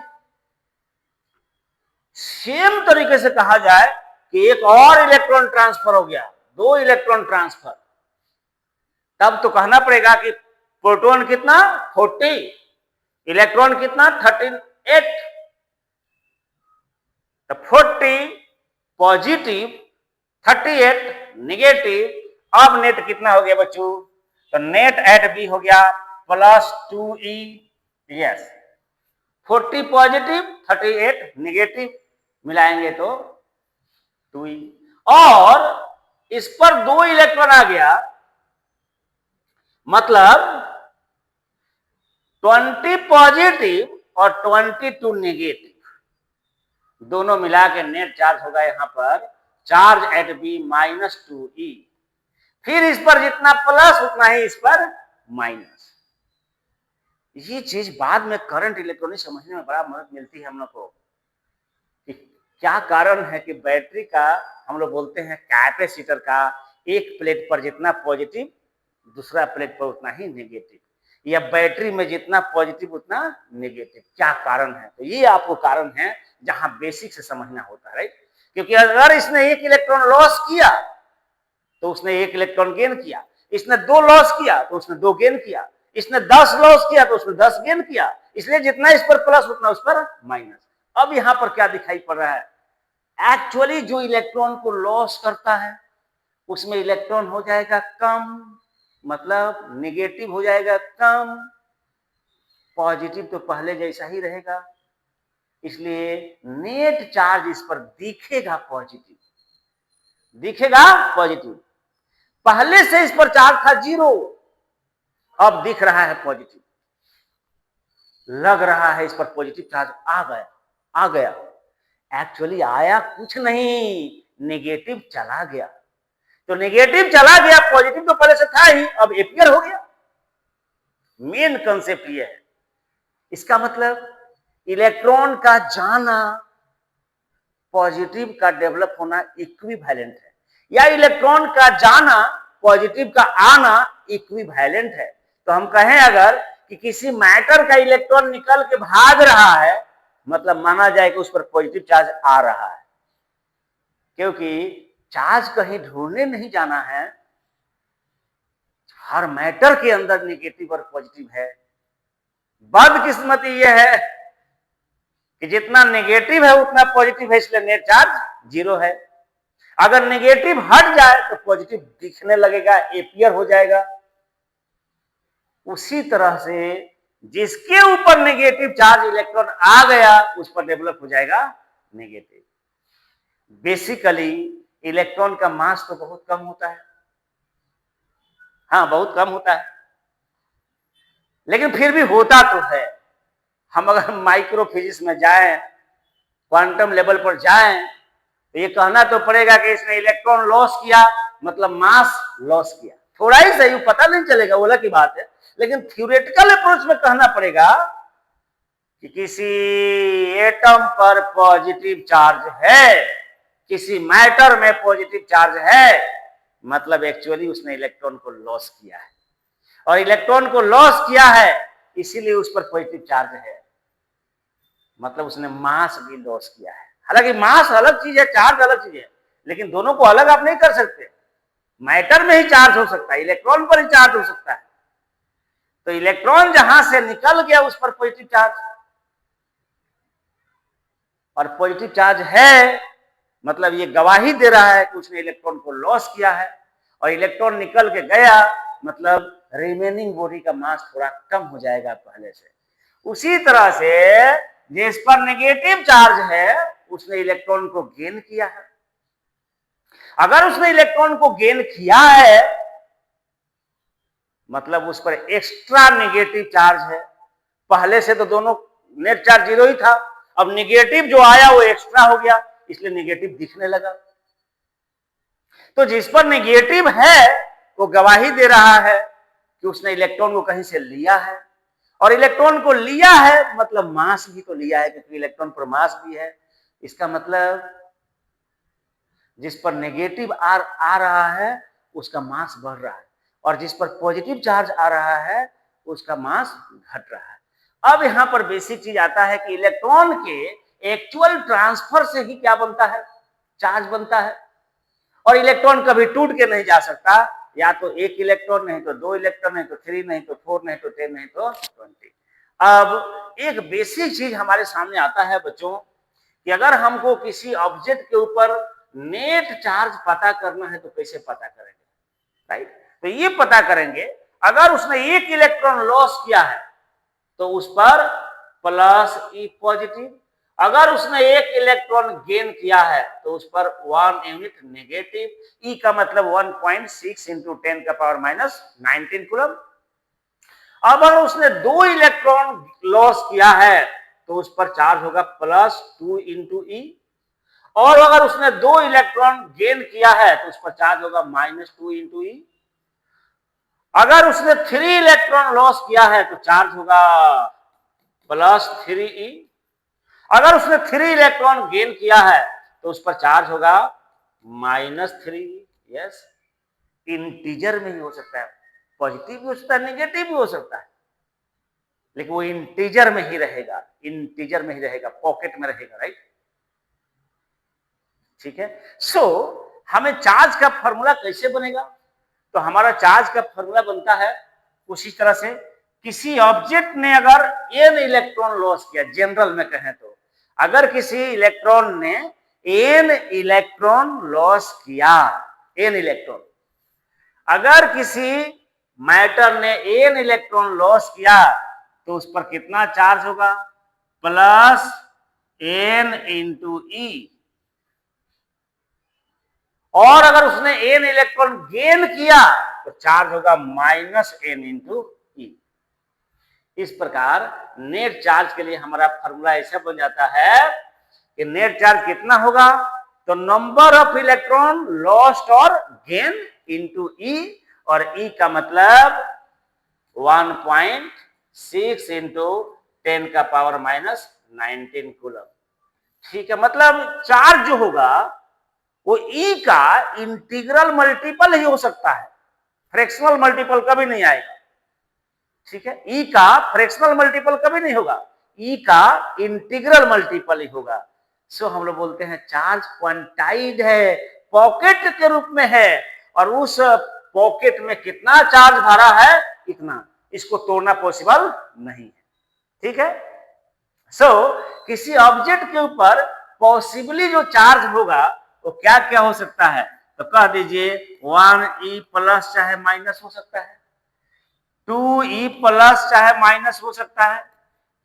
सेम तरीके से कहा जाए कि एक और इलेक्ट्रॉन ट्रांसफर हो गया, 2 इलेक्ट्रॉन ट्रांसफर, तब तो कहना पड़ेगा कि प्रोटॉन कितना 40, इलेक्ट्रॉन कितना 38, तो 40 पॉजिटिव 38 नेगेटिव। अब नेट कितना हो गया बच्चों, तो नेट एट बी हो गया +2e। यस, 40 पॉजिटिव 38 नेगेटिव मिलाएंगे तो 2e, और इस पर 2 इलेक्ट्रॉन आ गया, मतलब 20 पॉजिटिव और 22 नेगेटिव, दोनों मिला के नेट चार्ज होगा यहां पर चार्ज एट बी -2e। फिर इस पर जितना प्लस उतना ही इस पर माइनस। ये चीज बाद में करंट इलेक्ट्रॉनिक समझने में बड़ा मदद मिलती है हम लोग को कि क्या कारण है कि बैटरी का, हम लोग बोलते हैं कैपेसिटर का, एक प्लेट पर जितना पॉजिटिव दूसरा प्लेट पर उतना ही नेगेटिव, या बैटरी में जितना पॉजिटिव उतना नेगेटिव, क्या कारण है। तो ये आपको कारण है जहां बेसिक से समझना होता है, राइट। क्योंकि अगर इसने एक इलेक्ट्रॉन लॉस किया तो उसने 1 इलेक्ट्रॉन गेन किया, इसने 2 लॉस किया तो उसने 2 गेन किया, इसने 10 लॉस किया तो उसने 10 गेन किया, इसलिए जितना इस पर प्लस उतना उस पर माइनस। अब यहां पर क्या दिखाई पड़ रहा है, एक्चुअली जो इलेक्ट्रॉन को लॉस करता है उसमें इलेक्ट्रॉन हो जाएगा कम, मतलब नेगेटिव हो जाएगा कम, पॉजिटिव तो पहले जैसा ही रहेगा, इसलिए नेट चार्ज इस पर दिखेगा पॉजिटिव, दिखेगा पॉजिटिव। पहले से इस पर चार्ज था 0, अब दिख रहा है पॉजिटिव, लग रहा है इस पर पॉजिटिव चार्ज आ गया। एक्चुअली आया कुछ नहीं, नेगेटिव चला गया। तो नेगेटिव चला गया, पॉजिटिव तो पहले से था ही, अब अपीयर हो गया। मेन कंसेप्ट ये है। इसका मतलब इलेक्ट्रॉन का जाना पॉजिटिव का डेवलप होना इक्विवेलेंट है, या इलेक्ट्रॉन का जाना पॉजिटिव का आना इक्विवेलेंट है। तो हम कहें अगर कि किसी मैटर का इलेक्ट्रॉन निकल के भाग रहा है, मतलब माना जाए कि उस पर पॉजिटिव चार्ज आ रहा है, क्योंकि चार्ज कहीं ढूंढने नहीं जाना है, हर मैटर के अंदर नेगेटिव और पॉजिटिव है। बदकिस्मती यह है कि जितना नेगेटिव है उतना पॉजिटिव है, इसलिए नेट चार्ज 0 है। अगर नेगेटिव हट जाए तो पॉजिटिव दिखने लगेगा, अपीयर हो जाएगा। उसी तरह से जिसके ऊपर नेगेटिव चार्ज इलेक्ट्रॉन आ गया उस पर डेवलप हो जाएगा नेगेटिव। बेसिकली इलेक्ट्रॉन का मास तो बहुत कम होता है, हाँ बहुत कम होता है, लेकिन फिर भी होता तो है। हम अगर माइक्रो फिजिक्स में जाएं, क्वांटम लेवल पर जाएं, तो ये कहना तो पड़ेगा कि इसने इलेक्ट्रॉन लॉस किया, मतलब मास लॉस किया। थोड़ा ही सही, पता नहीं चलेगा, वो अलग की बात है, लेकिन थ्योरेटिकल अप्रोच में कहना पड़ेगा कि किसी एटम पर पॉजिटिव चार्ज है, किसी मैटर में पॉजिटिव चार्ज है, मतलब एक्चुअली उसने इलेक्ट्रॉन को लॉस किया है, और इलेक्ट्रॉन को लॉस किया है इसीलिए उस पर पॉजिटिव चार्ज है, मतलब उसने मास भी लॉस किया है। हालांकि मास अलग चीज है, चार्ज अलग चीज है, लेकिन दोनों को अलग आप नहीं कर सकते। मैटर में ही चार्ज हो सकता है, इलेक्ट्रॉन पर ही चार्ज हो सकता है। तो इलेक्ट्रॉन जहां से निकल गया उस पर पॉजिटिव चार्ज, और पॉजिटिव चार्ज है मतलब ये गवाही दे रहा है कि उसने इलेक्ट्रॉन को लॉस किया है, और इलेक्ट्रॉन निकल के गया मतलब रिमेनिंग बॉडी का मास थोड़ा कम हो जाएगा पहले से। उसी तरह से जिस पर नेगेटिव चार्ज है उसने इलेक्ट्रॉन को गेन किया है। अगर उसने इलेक्ट्रॉन को गेन किया है मतलब उस पर एक्स्ट्रा नेगेटिव चार्ज है। पहले से तो दोनों नेट चार्ज जीरो ही था, अब नेगेटिव जो आया वो एक्स्ट्रा हो गया, इसलिए नेगेटिव दिखने लगा। तो जिस पर नेगेटिव है वो गवाही दे रहा है कि उसने इलेक्ट्रॉन को कहीं से लिया है, और इलेक्ट्रॉन को लिया है मतलब मास भी तो लिया है, क्योंकि इलेक्ट्रॉन पर मास भी है। इसका मतलब जिस पर नेगेटिव आ रहा है उसका मास बढ़ रहा है, और जिस पर पॉजिटिव चार्ज आ रहा है उसका मास घट रहा है। अब यहां पर बेसिक चीज आता है कि इलेक्ट्रॉन के एक्चुअल ट्रांसफर से ही क्या बनता है, चार्ज बनता है, और इलेक्ट्रॉन कभी टूट के नहीं जा सकता, या तो एक इलेक्ट्रॉन नहीं तो दो इलेक्ट्रॉन नहीं तो 3 नहीं तो 4 नहीं तो 10 नहीं तो 20। अब एक बेसिक चीज हमारे सामने आता है बच्चों कि अगर हमको किसी ऑब्जेक्ट के ऊपर नेट चार्ज पता करना है तो कैसे पता करेंगे, राइट? तो ये पता करेंगे अगर उसने एक इलेक्ट्रॉन लॉस किया है तो उस पर प्लस ई पॉजिटिव, अगर उसने एक इलेक्ट्रॉन गेन किया है तो उस पर 1 यूनिट नेगेटिव। ई का मतलब 1.6 इंटू 10 का पावर माइनस 19 कूलम। अब अगर उसने 2 इलेक्ट्रॉन लॉस किया है तो उस पर चार्ज होगा प्लस 2 इंटू ई, और अगर उसने 2 इलेक्ट्रॉन गेन किया है तो उस पर चार्ज होगा -2 इंटू ई। अगर उसने 3 इलेक्ट्रॉन लॉस किया है तो चार्ज होगा प्लस 3 ई। अगर उसने 3 इलेक्ट्रॉन गेन किया है तो उस पर चार्ज होगा -3। यस, इंटीजर में ही हो सकता है, पॉजिटिव भी हो सकता है नेगेटिव भी हो सकता है, लेकिन वो इंटीजर में ही रहेगा, इंटीजर में ही रहेगा, पॉकेट में रहेगा, राइट? ठीक है। सो हमें चार्ज का फॉर्मूला कैसे बनेगा? तो हमारा चार्ज का फॉर्मूला बनता है उसी तरह से, किसी ऑब्जेक्ट ने अगर n इलेक्ट्रॉन लॉस किया, जनरल में कहें तो अगर किसी इलेक्ट्रॉन ने n इलेक्ट्रॉन लॉस किया, n इलेक्ट्रॉन, अगर किसी मैटर ने n इलेक्ट्रॉन लॉस किया तो उस पर कितना चार्ज होगा? प्लस n इंटू ई। और अगर उसने n इलेक्ट्रॉन गेन किया तो चार्ज होगा -n इंटू ई। इस प्रकार नेट चार्ज के लिए हमारा फॉर्मूला ऐसा बन जाता है कि नेट चार्ज कितना होगा? तो नंबर ऑफ इलेक्ट्रॉन लॉस्ट और गेन इंटू ई, और ई का मतलब 1.6 इंटू 10 का पावर माइनस 19 कूलम। ठीक है, मतलब चार्ज जो होगा वो ई का इंटीग्रल मल्टीपल ही हो सकता है, फ्रैक्शनल मल्टीपल कभी नहीं आएगा। ठीक है, ई का फ्रैक्शनल मल्टीपल कभी नहीं होगा, ई का इंटीग्रल मल्टीपल ही होगा। सो हम लोग बोलते हैं चार्ज क्वांटाइड है, पॉकेट के रूप में है, और उस पॉकेट में कितना चार्ज भरा है इतना, इसको तोड़ना पॉसिबल नहीं है। ठीक है। सो किसी ऑब्जेक्ट के ऊपर पॉसिबली जो चार्ज होगा वो क्या क्या हो सकता है? तो कह दीजिए 1e प्लस चाहे माइनस हो सकता है, 2e प्लस चाहे माइनस हो सकता है,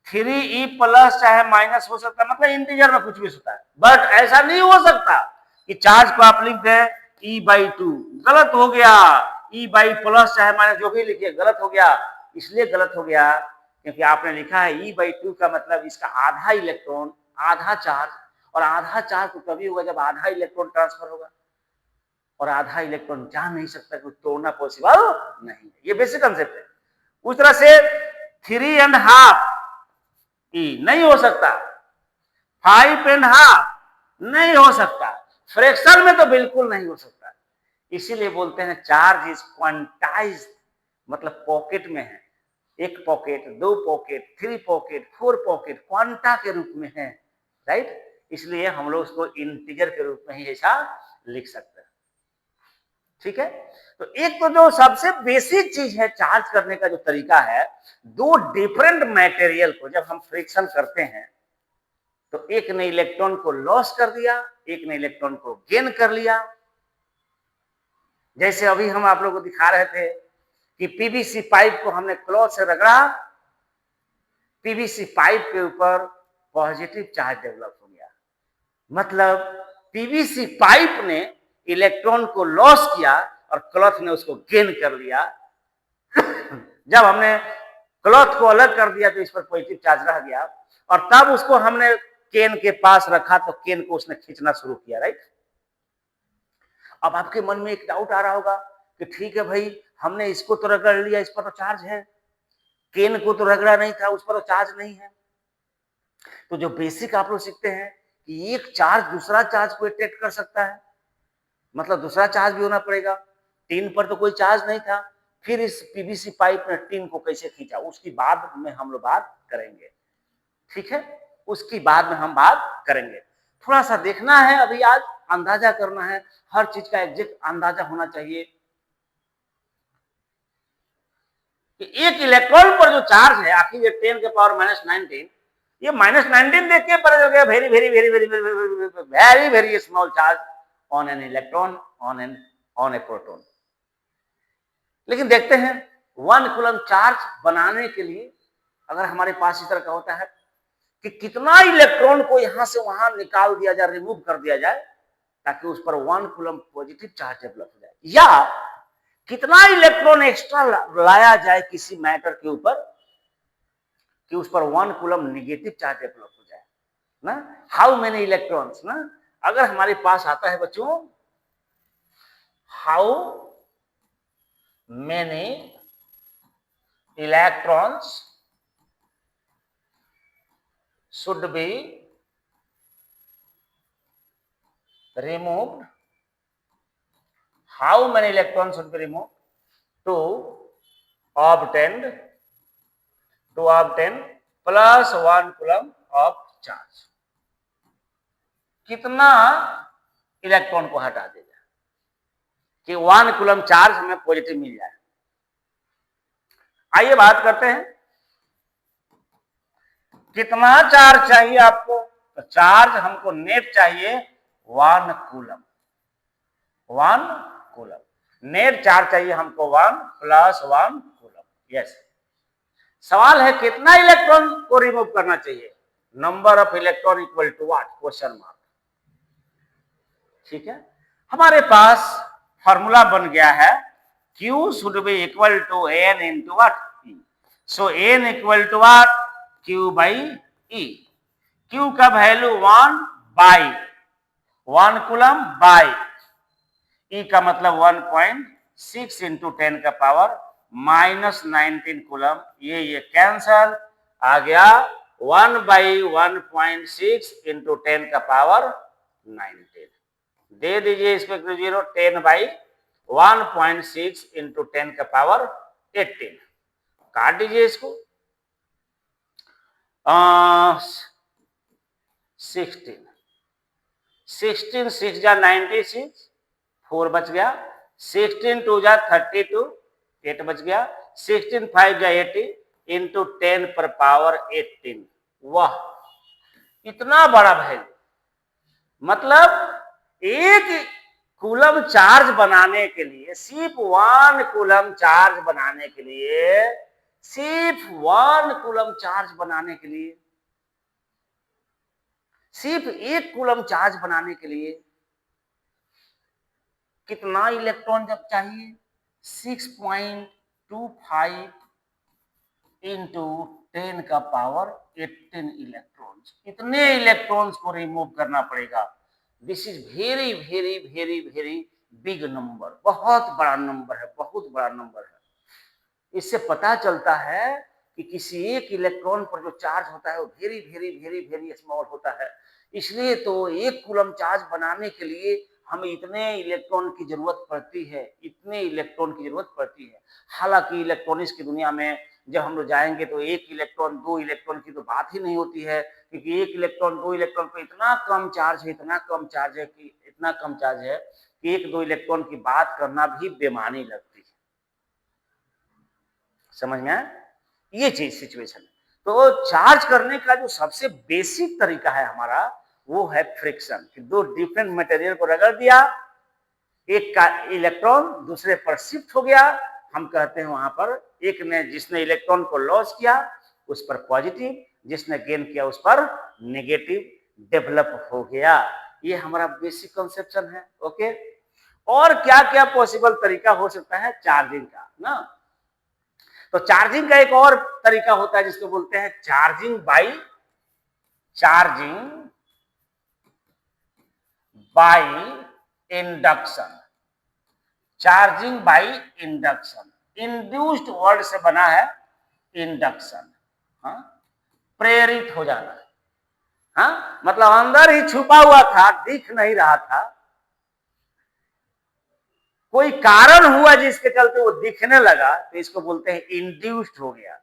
3e प्लस चाहे माइनस हो सकता है, मतलब इंटीजर में कुछ भी होता है। बट ऐसा नहीं हो सकता कि चार्ज को आप लिख दें e/2, गलत हो गया। e बाई प्लस चाहे माइनस जो भी लिखिए गलत हो गया। इसलिए गलत हो गया क्योंकि आपने लिखा है e/2 का मतलब इसका आधा इलेक्ट्रॉन आधा चार्ज, और आधा चार्ज तो तभी होगा जब आधा इलेक्ट्रॉन ट्रांसफर होगा, और आधा इलेक्ट्रॉन जा नहीं सकता, कुछ तोड़ना पॉसिबल नहीं है। ये बेसिक कंसेप्ट है। उस तरह से 3.5 ई नहीं हो सकता, 5.5 नहीं हो सकता, फ्रैक्शन में तो बिल्कुल नहीं हो सकता। इसीलिए बोलते हैं चार्ज इज क्वांटाइज्ड, मतलब पॉकेट में है, एक पॉकेट, दो पॉकेट, 3 पॉकेट, 4 पॉकेट, क्वांटा के रूप में है, राइट। इसलिए हम लोग उसको इंटीजर के रूप में ही ऐसा लिख सकते हैं, ठीक है। तो एक तो जो सबसे बेसिक चीज है चार्ज करने का जो तरीका है, दो डिफरेंट मटेरियल को जब हम फ्रिक्शन करते हैं तो एक ने इलेक्ट्रॉन को लॉस कर दिया, एक ने इलेक्ट्रॉन को गेन कर लिया। जैसे अभी हम आप लोगों को दिखा रहे थे कि पीवीसी पाइप को हमने क्लॉथ से रगड़ा, पीवीसी पाइप के ऊपर पॉजिटिव चार्ज डेवलप हो गया, मतलब पीवीसी पाइप ने इलेक्ट्रॉन को लॉस किया और क्लॉथ ने उसको गेन कर लिया। जब हमने क्लॉथ को अलग कर दिया तो इस पर पॉजिटिव चार्ज रह गया, और तब उसको हमने केन के पास रखा तो केन को उसने खींचना शुरू किया, राइट। अब आपके मन में एक डाउट आ रहा होगा कि ठीक है भाई, हमने इसको तो रगड़ लिया, इस पर तो चार्ज है, केन को तो रगड़ा नहीं था, उस पर तो चार्ज नहीं है। तो जो बेसिक आप लोग सीखते हैं कि एक चार्ज दूसरा चार्ज को अट्रैक्ट कर सकता है, मतलब दूसरा चार्ज भी होना पड़ेगा। टिन पर तो कोई चार्ज नहीं था, फिर इस पीवीसी पाइप ने टिन को कैसे खींचा, उसकी बाद में हम लोग बात करेंगे, ठीक है, उसकी बाद में हम बात करेंगे। थोड़ा सा देखना है अभी, आज अंदाजा करना है, हर चीज का एग्जैक्ट अंदाजा होना चाहिए कि एक इलेक्ट्रॉन पर जो चार्ज है, आखिर ये 10 के पावर -19, ये -19 देख के पता चल गया very very very very very very small charge on an electron on A proton. लेकिन देखते हैं 1 कूलम चार्ज बनाने के लिए अगर हमारे पास इस तरह का होता है कि कितना इलेक्ट्रॉन को यहां से वहां निकाल दिया जाए, रिमूव कर दिया जाए, ताकि उस पर 1 कूलम पॉजिटिव चार्ज डेवलप हो जाए, या कितना इलेक्ट्रॉन एक्स्ट्रा लाया जाए किसी मैटर के ऊपर कि उस पर 1 कूलम नेगेटिव चार्ज डेवलप हो जाए ना। हाउ मेनी इलेक्ट्रॉन्स ना, अगर हमारे पास आता है बच्चों, how many electrons should be removed, how many electrons should be removed to obtain plus 1 coulomb of charge, कितना इलेक्ट्रॉन को हटा देगा कि 1 कूलम चार्ज हमें पॉजिटिव मिल जाए। आइए बात करते हैं कितना चार्ज चाहिए आपको, तो चार्ज हमको नेट चाहिए 1 कूलम, 1 कूलम नेट चार्ज चाहिए हमको 1 + 1 कूलम। यस, सवाल है कितना इलेक्ट्रॉन को रिमूव करना चाहिए, number of electron equal to what, question mark, ठीक है। हमारे पास फॉर्मूला बन गया है Q should be equal to N into what, E, so N equal to what, Q by E, Q का वैल्यू 1 कूलम बाई E का मतलब 1.6 इंटू 10 का पावर -19 कूलम, ये कैंसल आ गया, 1/1.6 इंटू 10 का पावर 19, दे दीजिए इसको 0, 10/1.6 इंटू 10 का पावर 18, काट दीजिए इसको, 16 6 जा 96, 4 बच गया, 16 2 जा 32, 8 बच गया, 16 5 जा 80 इंटू 10 पर पावर 18। वाह, इतना बड़ा वैल्यू, मतलब एक कूलम चार्ज बनाने के लिए, सिर्फ 1 कूलम चार्ज बनाने के लिए, सिर्फ 1 कूलम चार्ज बनाने के लिए, सिर्फ 1 कूलम चार्ज बनाने के लिए कितना इलेक्ट्रॉन जब चाहिए, 6.25 इंटू 10 का पावर 18 इलेक्ट्रॉन्स, इतने इलेक्ट्रॉन्स को रिमूव करना पड़ेगा। This is very very very very big number, बहुत बड़ा नंबर है, बहुत बड़ा नंबर है। इससे पता चलता है कि किसी एक इलेक्ट्रॉन पर जो चार्ज होता है वो very very very very small होता है, इसलिए तो एक कूलम चार्ज बनाने के लिए हमें इतने इलेक्ट्रॉन की जरूरत पड़ती है, इतने इलेक्ट्रॉन की जरूरत पड़ती है। हालांकि इलेक्ट्रॉनिक्स की दुनिया में जब हम लोग जाएंगे तो एक इलेक्ट्रॉन दो इलेक्ट्रॉन की तो बात ही नहीं होती है, क्योंकि एक इलेक्ट्रॉन दो इलेक्ट्रॉन पर इतना कम चार्ज है, इतना कम चार्ज है कि इतना कम चार्ज है कि एक दो इलेक्ट्रॉन की बात करना भी बेमानी लगती है। समझ में आया? ये चीज सिचुएशन है। तो चार्ज करने का जो सबसे बेसिक तरीका है हमारा वो है फ्रिक्शन, कि दो डिफरेंट मटेरियल को रगड़ दिया, एक का इलेक्ट्रॉन दूसरे पर शिफ्ट हो गया, हम कहते हैं वहां पर एक ने जिसने इलेक्ट्रॉन को लॉस किया उस पर पॉजिटिव, जिसने गेन किया उस पर नेगेटिव डेवलप हो गया। ये हमारा बेसिक कंसेप्शन है। ओके, और क्या क्या पॉसिबल तरीका हो सकता है चार्जिंग का ना? तो चार्जिंग का एक और तरीका होता है जिसको बोलते हैं charging by induction. Charging by induction, induced word से बना है इंडक्शन। हाँ, प्रेरित हो जाना। हाँ, मतलब अंदर ही छुपा हुआ था, दिख नहीं रहा था, कोई कारण हुआ जिसके चलते वो दिखने लगा, तो इसको बोलते हैं इंड्यूस्ड हो गया।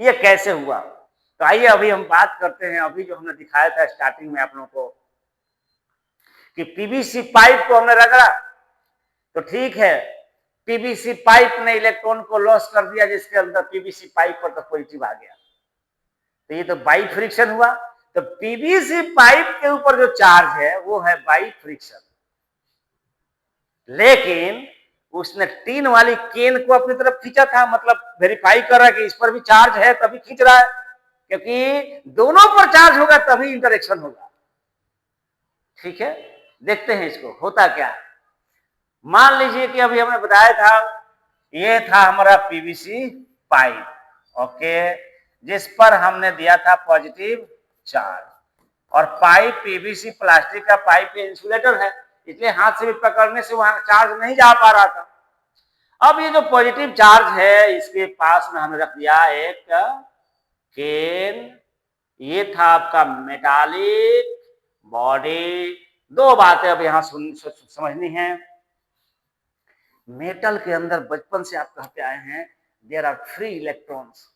ये कैसे हुआ? तो आइए अभी हम बात करते हैं। अभी जो हमने दिखाया था स्टार्टिंग में आप लोगों को कि पीवीसी पाइप को हमने रगड़ा, तो ठीक है, पीवीसी पाइप ने इलेक्ट्रॉन को लॉस कर दिया, जिसके अंदर पीवीसी पाइप पर तो पॉजिटिव आ गया, तो ये तो बाई फ्रिक्शन हुआ। तो पीवीसी पाइप के ऊपर जो चार्ज है वो है बाई फ्रिक्शन, लेकिन उसने टीन वाली केन को अपनी तरफ खींचा था, मतलब वेरीफाई कर रहा है कि इस पर भी चार्ज है तभी खींच रहा है, क्योंकि दोनों पर चार्ज होगा तभी इंटरेक्शन होगा। ठीक है, देखते हैं इसको होता क्या है। मान लीजिए कि अभी हमने बताया था ये था हमारा पीवीसी पाइप, ओके, जिस पर हमने दिया था पॉजिटिव चार्ज, और पाइप पीवीसी प्लास्टिक का पाइप इंसुलेटर है, इसलिए हाथ से भी पकड़ने से वहां चार्ज नहीं जा पा रहा था। अब ये जो पॉजिटिव चार्ज है इसके पास में हमने रख दिया एक केन, ये था आपका मेटालिक बॉडी। दो बातें अब यहां समझनी है। मेटल के अंदर बचपन से आप कहते आए हैं there are free electrons,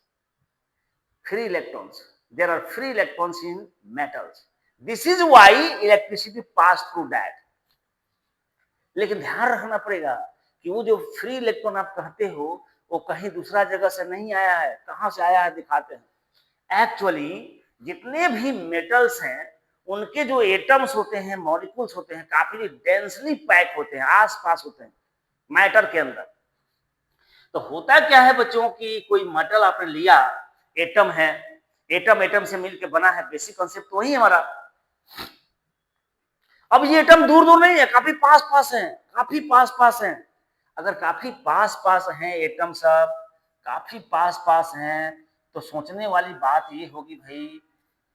there are free electrons in metals, this is why electricity pass through that। लेकिन ध्यान रखना पड़ेगा कि वो जो फ्री इलेक्ट्रॉन आप कहते हो वो कहीं दूसरा जगह से नहीं आया है। कहां से आया है दिखाते हैं। एक्चुअली जितने भी मेटल्स हैं उनके जो एटम्स होते हैं, मॉलिक्यूल्स होते हैं, काफी डेंसली पैक होते हैं, आसपास होते हैं मैटर के अंदर। तो होता क्या है बच्चों की, कोई मेटल आपने लिया, एटम है, एटम से मिलकर बना है, बेसिक कॉन्सेप्ट वही है हमारा। अब ये एटम दूर दूर नहीं है, काफी पास पास है, काफी पास पास है। अगर काफी पास पास हैं एटम, सब काफी पास पास हैं, तो सोचने वाली बात ये होगी भाई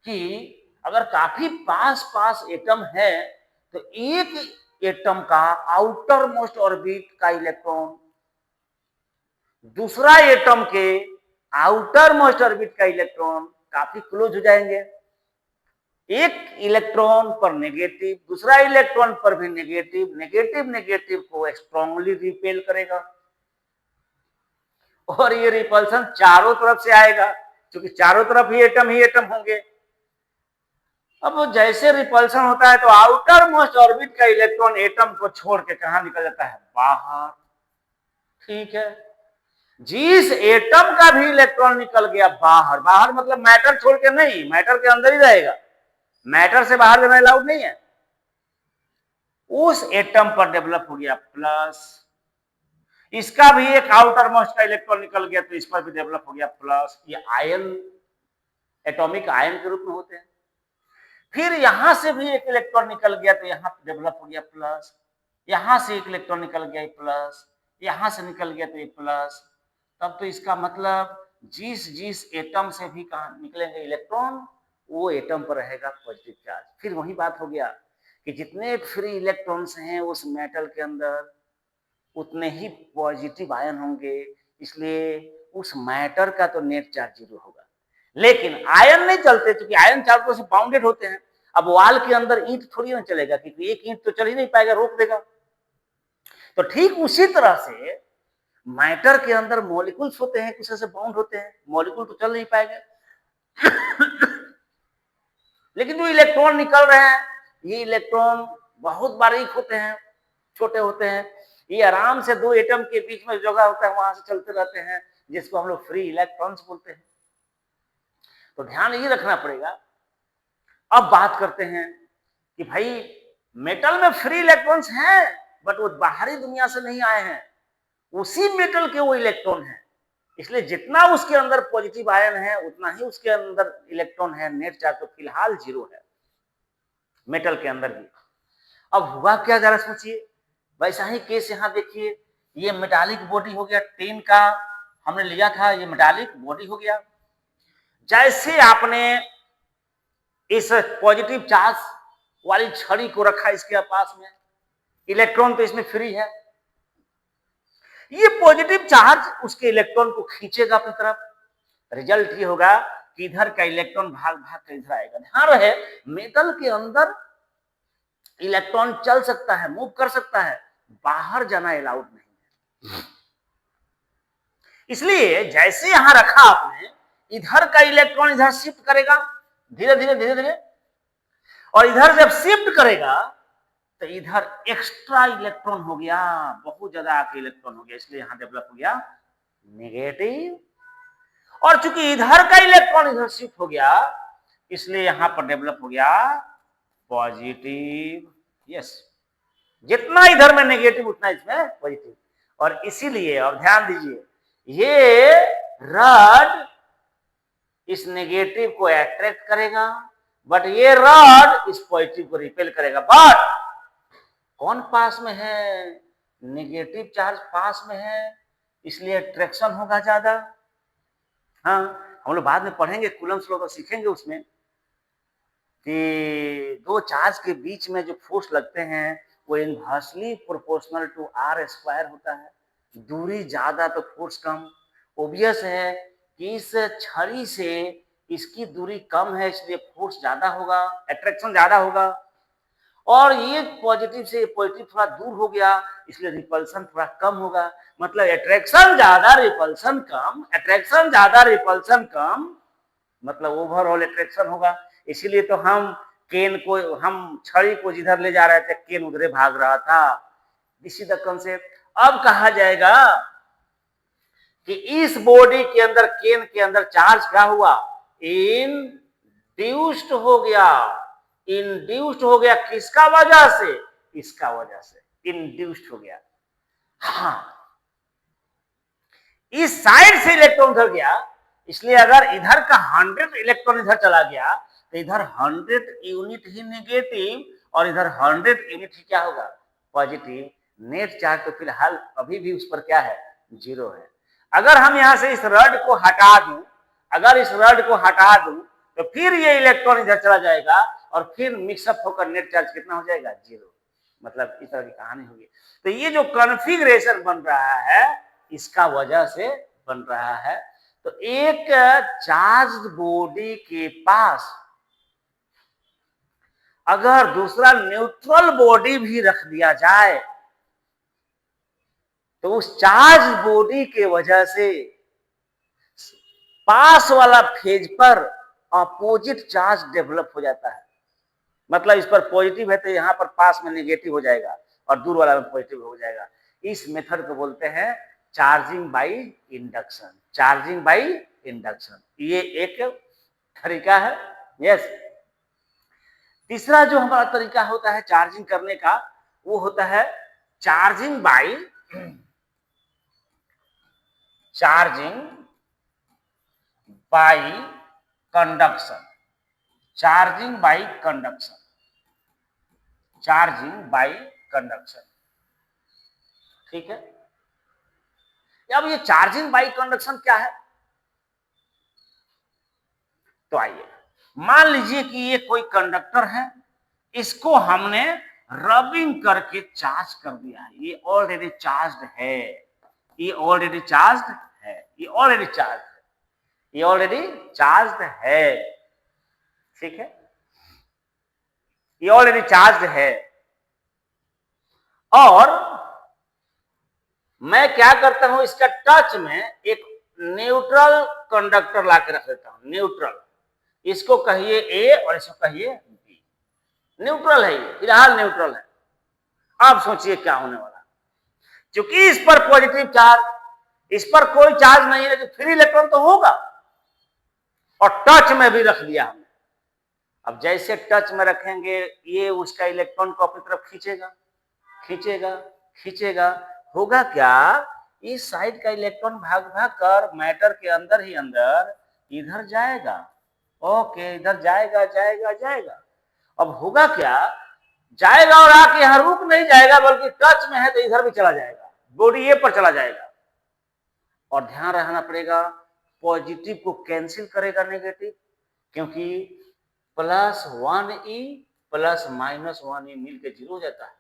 कि अगर काफी पास पास एटम है तो एक एटम का आउटर मोस्ट ऑर्बिट का इलेक्ट्रॉन दूसरा एटम के आउटर मोस्ट ऑर्बिट का इलेक्ट्रॉन काफी क्लोज हो जाएंगे। एक इलेक्ट्रॉन पर नेगेटिव, दूसरा इलेक्ट्रॉन पर भी नेगेटिव, नेगेटिव को स्ट्रांगली रिपेल करेगा, और ये रिपल्सन चारों तरफ से आएगा, क्योंकि चारों तरफ ही एटम होंगे। अब जैसे रिपल्सन होता है तो आउटर मोस्ट ऑर्बिट का इलेक्ट्रॉन एटम को छोड़ के कहां निकल जाता है? बाहर। ठीक है, जिस एटम का भी इलेक्ट्रॉन निकल गया बाहर, बाहर मतलब मैटर छोड़ के नहीं, मैटर के अंदर ही रहेगा, मैटर से बाहर जाना अलाउड नहीं है, उस एटम पर डेवलप हो गया प्लस। इसका भी एक आउटर मोस्ट का इलेक्ट्रॉन निकल गया तो इस पर भी डेवलप हो गया प्लस। ये आयन, एटॉमिक आयन के रूप में होते हैं। फिर यहां से भी एक इलेक्ट्रॉन निकल गया तो यहां डेवलप हो गया प्लस, यहां से एक इलेक्ट्रॉन निकल गया प्लस, यहां से निकल गया तो ये प्लस। तब तो इसका मतलब जिस एटम से भी कहां निकलेंगे इलेक्ट्रॉन, वो एटम पर रहेगा पॉजिटिव चार्ज। फिर वही बात हो गया कि जितने फ्री इलेक्ट्रॉन्स हैं उस मेटल के अंदर उतने ही पॉजिटिव आयन होंगे, इसलिए उस मैटर का तो नेट चार्ज 0 होगा। लेकिन आयन नहीं चलते, क्योंकि आयन चारों तरफ से बाउंडेड होते हैं। अब वॉल के अंदर ईंट थोड़ी ना चलेगा, क्योंकि एक ईंट तो चल ही नहीं पाएगा, रोक देगा। तो ठीक उसी तरह से मैटर के अंदर मॉलिक्यूल्स होते हैं, किसी से बाउंड होते हैं, मॉलिक्यूल तो चल नहीं पाएगा। लेकिन जो इलेक्ट्रॉन निकल रहे हैं, ये इलेक्ट्रॉन बहुत बारीक होते हैं, छोटे होते हैं। ये आराम से दो एटम के बीच में जगह होता है, वहां से चलते रहते हैं, जिसको हम लोग फ्री इलेक्ट्रॉन्स बोलते हैं। तो ध्यान ये रखना पड़ेगा। अब बात करते हैं कि भाई मेटल में फ्री इलेक्ट्रॉन्स हैं, बट वो बाहरी दुनिया से नहीं आए हैं, उसी मेटल के वो इलेक्ट्रॉन हैं। इसलिए जितना उसके अंदर पॉजिटिव आयन है, उतना ही उसके अंदर इलेक्ट्रॉन है। नेट चार्ज तो फिलहाल 0 है मेटल के अंदर भी। अब हुआ क्या, जरा सोचिए। वैसा ही केस यहाँ देखिए, ये मेटालिक बॉडी हो गया, टिन का हमने लिया था, ये मेटालिक बॉडी हो गया। जैसे आपने इस पॉजिटिव चार्ज वाली छड़ी को रखा इसके पास में, इलेक्ट्रॉन तो इसमें फ्री है, ये पॉजिटिव चार्ज उसके इलेक्ट्रॉन को खींचेगा अपनी तरफ। रिजल्ट ये होगा कि इधर का इलेक्ट्रॉन भाग भाग कर इधर आएगा। ध्यान रहे, मेटल के अंदर इलेक्ट्रॉन चल सकता है, मूव कर सकता है, बाहर जाना अलाउड नहीं है। इसलिए जैसे यहां रखा आपने, इधर का इलेक्ट्रॉन इधर शिफ्ट करेगा धीरे धीरे धीरे धीरे, और इधर जब शिफ्ट करेगा तो इधर एक्स्ट्रा इलेक्ट्रॉन हो गया, बहुत ज्यादा आके इलेक्ट्रॉन हो गया, इसलिए यहां डेवलप हो गया नेगेटिव। और चूंकि इधर का इलेक्ट्रॉन इधर शिफ्ट हो गया, इसलिए यहां पर डेवलप हो गया पॉजिटिव। यस, जितना इधर में नेगेटिव उतना इसमें पॉजिटिव। और इसीलिए अब ध्यान दीजिए, ये रॉड इस नेगेटिव को अट्रैक्ट करेगा, बट ये रॉड इस पॉजिटिव को रिपेल करेगा। बट कौन पास में है? नेगेटिव चार्ज पास में है, इसलिए अट्रैक्शन होगा ज्यादा। हाँ, हम लोग बाद में पढ़ेंगे, कूलम्स लॉ सीखेंगे उसमें कि दो चार्ज के बीच में जो फोर्स लगते हैं वो inversely proportional to r square होता है। दूरी ज्यादा तो फोर्स कम। ओबियस है कि इस छड़ी से इसकी दूरी कम है, इसलिए फोर्स ज्यादा होगा, अट्रैक्शन ज्यादा होगा। और ये पॉजिटिव से पॉजिटिव थोड़ा दूर हो गया, इसलिए रिपल्सन थोड़ा कम होगा। मतलब अट्रैक्शन ज्यादा रिपल्सन कम, अट्रैक्शन ज्यादा रिपल्सन कम, मतलब ओवरऑल अट्रैक्शन होगा। इसीलिए तो हम केन को, हम छड़ी को जिधर ले जा रहे थे, केन उधरे भाग रहा था। This is the concept. अब कहा जाएगा कि इस बॉडी के अंदर, केन के अंदर चार्ज क्या हुआ? इंड्यूस्ड हो गया। इंड्यूस्ड हो गया किसका वजह से? इसका वजह से इंड्यूस्ड हो गया। हाँ, इस साइड से इलेक्ट्रॉन उधर गया, इसलिए अगर इधर का 100 इलेक्ट्रॉन इधर चला गया तो इधर 100 यूनिट ही नेगेटिव और इधर 100 यूनिट ही क्या होगा? पॉजिटिव। नेट चार्ज तो फिलहाल अभी भी उस पर क्या है? 0 है। अगर हम यहां से इस रड को हटा दूं, अगर इस रड को हटा दूं तो फिर ये इलेक्ट्रॉन इधर चला जाएगा और फिर मिक्सअप होकर नेट चार्ज कितना हो जाएगा? 0। मतलब इस तरह की कहानी होगी। तो ये जो कॉन्फ़िगरेशन बन रहा है, इसका वजह से बन रहा है। तो एक चार्ज बॉडी के पास अगर दूसरा न्यूट्रल बॉडी भी रख दिया जाए तो उस चार्ज बॉडी के वजह से पास वाला फेज पर अपोजिट चार्ज डेवलप हो जाता है। मतलब इस पर पॉजिटिव है तो यहां पर पास में नेगेटिव हो जाएगा और दूर वाला में पॉजिटिव हो जाएगा। इस मेथड को बोलते हैं charging by induction. Charging by induction, ये एक तरीका है। यस, तीसरा जो हमारा तरीका होता है चार्जिंग करने का, वो होता है charging by conduction. Charging by conduction, charging by conduction, ठीक है। अब ये चार्जिंग बाय कंडक्शन क्या है? तो आइए, मान लीजिए कि ये कोई कंडक्टर है, इसको हमने रबिंग करके चार्ज कर दिया है। ये ऑलरेडी चार्ज्ड है, ये ऑलरेडी चार्ज्ड है, ये ऑलरेडी चार्ज है, ये ऑलरेडी चार्ज है, ठीक है, ये ऑलरेडी चार्ज है। और मैं क्या करता हूं, इसका टच में एक न्यूट्रल कंडक्टर लाके रख देता हूं, न्यूट्रल, इसको कहिए ए और इसको कहिए बी, न्यूट्रल है ये, फिलहाल न्यूट्रल है। अब सोचिए क्या होने वाला, क्योंकि इस पर पॉजिटिव चार्ज, इस पर कोई चार्ज नहीं है, लेकिन फ्री इलेक्ट्रॉन तो होगा, और टच में भी रख दिया हमने। अब जैसे टच में रखेंगे, ये उसका इलेक्ट्रॉन को अपनी तरफ खींचेगा, खींचेगा, खींचेगा, होगा क्या, इस साइड का इलेक्ट्रॉन भाग भाग कर मैटर के अंदर ही अंदर इधर जाएगा, ओके, इधर जाएगा जाएगा जाएगा। अब होगा क्या, जाएगा और आके यहां रुक नहीं जाएगा, बल्कि टच में है तो इधर भी चला जाएगा, बॉडी ए पर चला जाएगा। और ध्यान रखना पड़ेगा, पॉजिटिव को कैंसिल करेगा नेगेटिव, क्योंकि +1e प्लस -1e मिलकर 0 हो जाता है।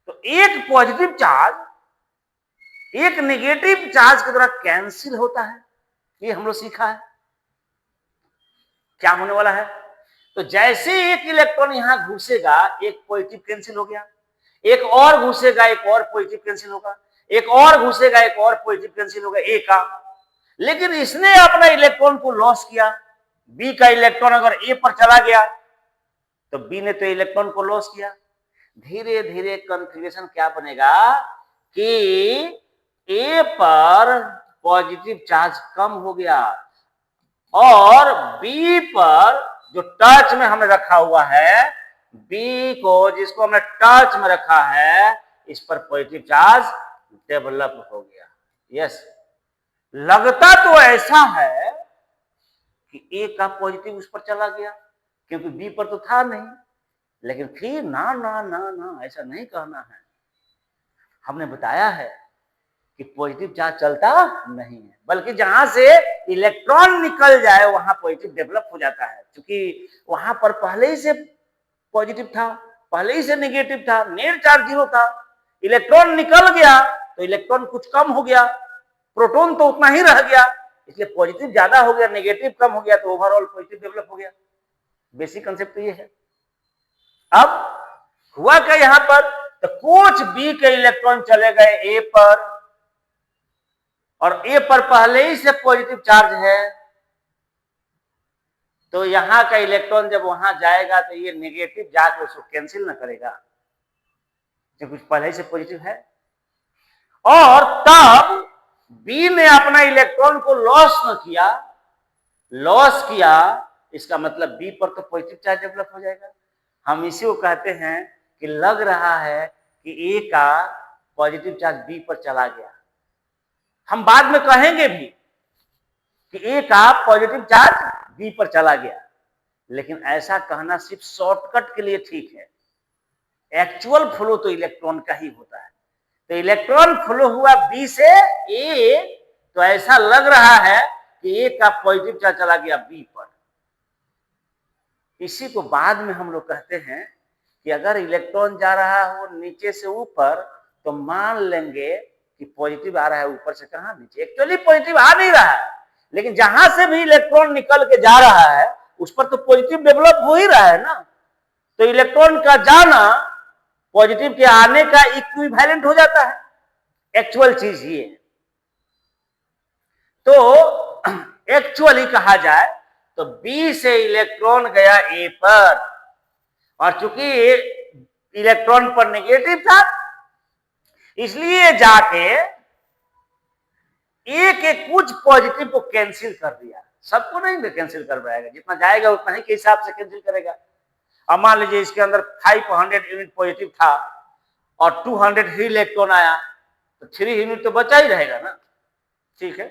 तो एक पॉजिटिव चार्ज एक नेगेटिव चार्ज के द्वारा कैंसिल होता है, ये हम लोग सीखा है। क्या होने वाला है, तो जैसे एक इलेक्ट्रॉन यहां घुसेगा, एक पॉजिटिव कैंसिल हो गया, एक और घुसेगा, एक और पॉजिटिव कैंसिल होगा, एक और घुसेगा, एक और पॉजिटिव कैंसिल होगा, ए का। लेकिन इसने अपना इलेक्ट्रॉन को लॉस किया, बी का इलेक्ट्रॉन अगर ए पर चला गया तो बी ने तो इलेक्ट्रॉन को लॉस किया। धीरे धीरे कॉन्फ़िगरेशन क्या बनेगा कि ए पर पॉजिटिव चार्ज कम हो गया, और बी पर जो टच में हमने रखा हुआ है, बी को जिसको हमने टच में रखा है, इस पर पॉजिटिव चार्ज डेवलप हो गया। यस, लगता तो ऐसा है कि ए का पॉजिटिव उस पर चला गया, क्योंकि बी पर तो था नहीं, लेकिन फिर ना ना ना ना, ऐसा नहीं कहना है। हमने बताया है कि पॉजिटिव चार्ज चलता नहीं है, बल्कि जहां से इलेक्ट्रॉन निकल जाए वहां पॉजिटिव डेवलप हो जाता है, क्योंकि वहां पर पहले ही से पॉजिटिव था, पहले ही से नेगेटिव था, नेट चार्ज 0 था। इलेक्ट्रॉन निकल गया तो इलेक्ट्रॉन कुछ कम हो गया, प्रोटॉन तो उतना ही रह गया, इसलिए पॉजिटिव ज्यादा हो गया, नेगेटिव कम हो गया, तो ओवरऑल पॉजिटिव डेवलप हो गया। बेसिक कंसेप्ट तो ये है। अब हुआ क्या यहां पर, तो कुछ बी के इलेक्ट्रॉन चले गए ए पर, और ए पर पहले ही से पॉजिटिव चार्ज है, तो यहां का इलेक्ट्रॉन जब वहां जाएगा तो ये नेगेटिव जाकर उसको कैंसिल ना करेगा, क्योंकि पहले ही से पॉजिटिव है। और तब बी ने अपना इलेक्ट्रॉन को लॉस न किया, लॉस किया, इसका मतलब बी पर तो पॉजिटिव चार्ज डेवलप हो जाएगा। हम इसी को कहते हैं कि लग रहा है कि ए का पॉजिटिव चार्ज बी पर चला गया। हम बाद में कहेंगे भी कि ए का पॉजिटिव चार्ज बी पर चला गया, लेकिन ऐसा कहना सिर्फ शॉर्टकट के लिए ठीक है। एक्चुअल फ्लो तो इलेक्ट्रॉन का ही होता है। तो इलेक्ट्रॉन फ्लो हुआ बी से ए, तो ऐसा लग रहा है कि ए का पॉजिटिव चार्ज चला गया बी पर। इसी को बाद में हम लोग कहते हैं कि अगर इलेक्ट्रॉन जा रहा हो नीचे से ऊपर, तो मान लेंगे कि पॉजिटिव आ रहा है ऊपर से कहां, नीचे। एक्चुअली पॉजिटिव आ नहीं रहा है, लेकिन जहां से भी इलेक्ट्रॉन निकल के जा रहा है उस पर तो पॉजिटिव डेवलप हो ही रहा है ना। तो इलेक्ट्रॉन का जाना पॉजिटिव के आने का इक्विवेलेंट हो जाता है। एक्चुअल चीज ये है। तो एक्चुअली कहा जाए तो बी से इलेक्ट्रॉन गया ए पर, और चूंकि इलेक्ट्रॉन पर नेगेटिव था, इसलिए जाके ए के कुछ पॉजिटिव को कैंसिल कर दिया। सबको नहीं कैंसिल कर पाएगा, जितना जाएगा उतना ही के हिसाब से कैंसिल करेगा। अब मान लीजिए इसके अंदर 500 यूनिट पॉजिटिव था और 200 ही इलेक्ट्रॉन आया, तो 3 यूनिट तो बचा ही रहेगा ना, ठीक है।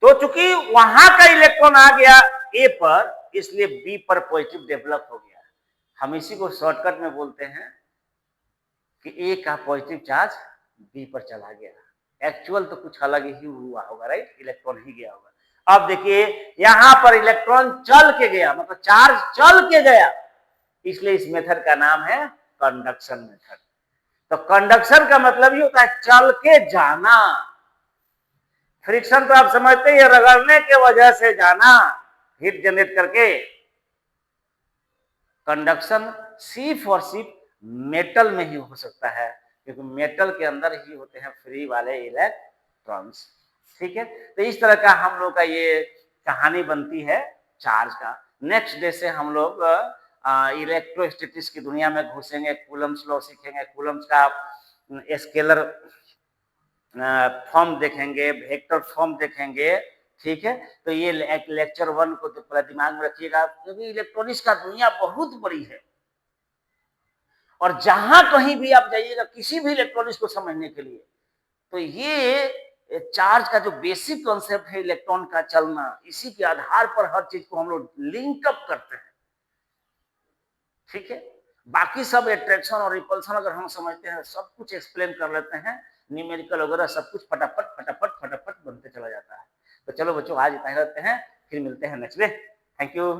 तो चूंकि वहां का इलेक्ट्रॉन आ गया ए पर, इसलिए बी पर पॉजिटिव डेवलप हो गया। हम इसी को शॉर्टकट में बोलते हैं कि ए का पॉजिटिव चार्ज बी पर चला गया। एक्चुअल तो कुछ अलग ही हुआ होगा, राइट, इलेक्ट्रॉन ही गया होगा। अब देखिए यहां पर इलेक्ट्रॉन चल के गया, मतलब चार्ज चल के गया, इसलिए इस मेथड का नाम है कंडक्शन मेथड। तो कंडक्शन का मतलब ये होता है चल के जाना। फ्रिक्शन तो आप समझते हैं, रगड़ने के वजह से जाना, हीट जनरेट करके। कंडक्शन सिर्फ और सिर्फ मेटल में ही हो सकता है, क्योंकि मेटल के अंदर ही होते हैं फ्री वाले इलेक्ट्रॉन्स। ठीक है, तो इस तरह का हम लोग का ये कहानी बनती है चार्ज का। नेक्स्ट डे से हम लोग इलेक्ट्रोस्टैटिक्स की दुनिया में घुसेंगे, कूलम्स लॉ सीखेंगे, कूलम्स का स्केलर फॉर्म देखेंगे, वेक्टर फॉर्म देखेंगे। ठीक है, तो ये लेक्चर 1 को तो पूरा दिमाग में रखिएगा, क्योंकि इलेक्ट्रॉनिक्स का दुनिया बहुत बड़ी है, और जहां कहीं भी आप जाइएगा किसी भी इलेक्ट्रॉनिक्स को समझने के लिए, तो ये चार्ज का जो बेसिक कॉन्सेप्ट है इलेक्ट्रॉन का चलना, इसी के आधार पर हर चीज को हम लोग लिंकअप करते हैं। ठीक है, बाकी सब अट्रैक्शन और रिपल्सन अगर हम समझते हैं, सब कुछ एक्सप्लेन कर लेते हैं, न्यूमेरिकल वगैरह सब कुछ फटाफट फटाफट फटाफट बनते चला जाता है। तो चलो बच्चों, आज इतना ही रखते हैं, फिर मिलते हैं नेक्स्ट डे। Thank you.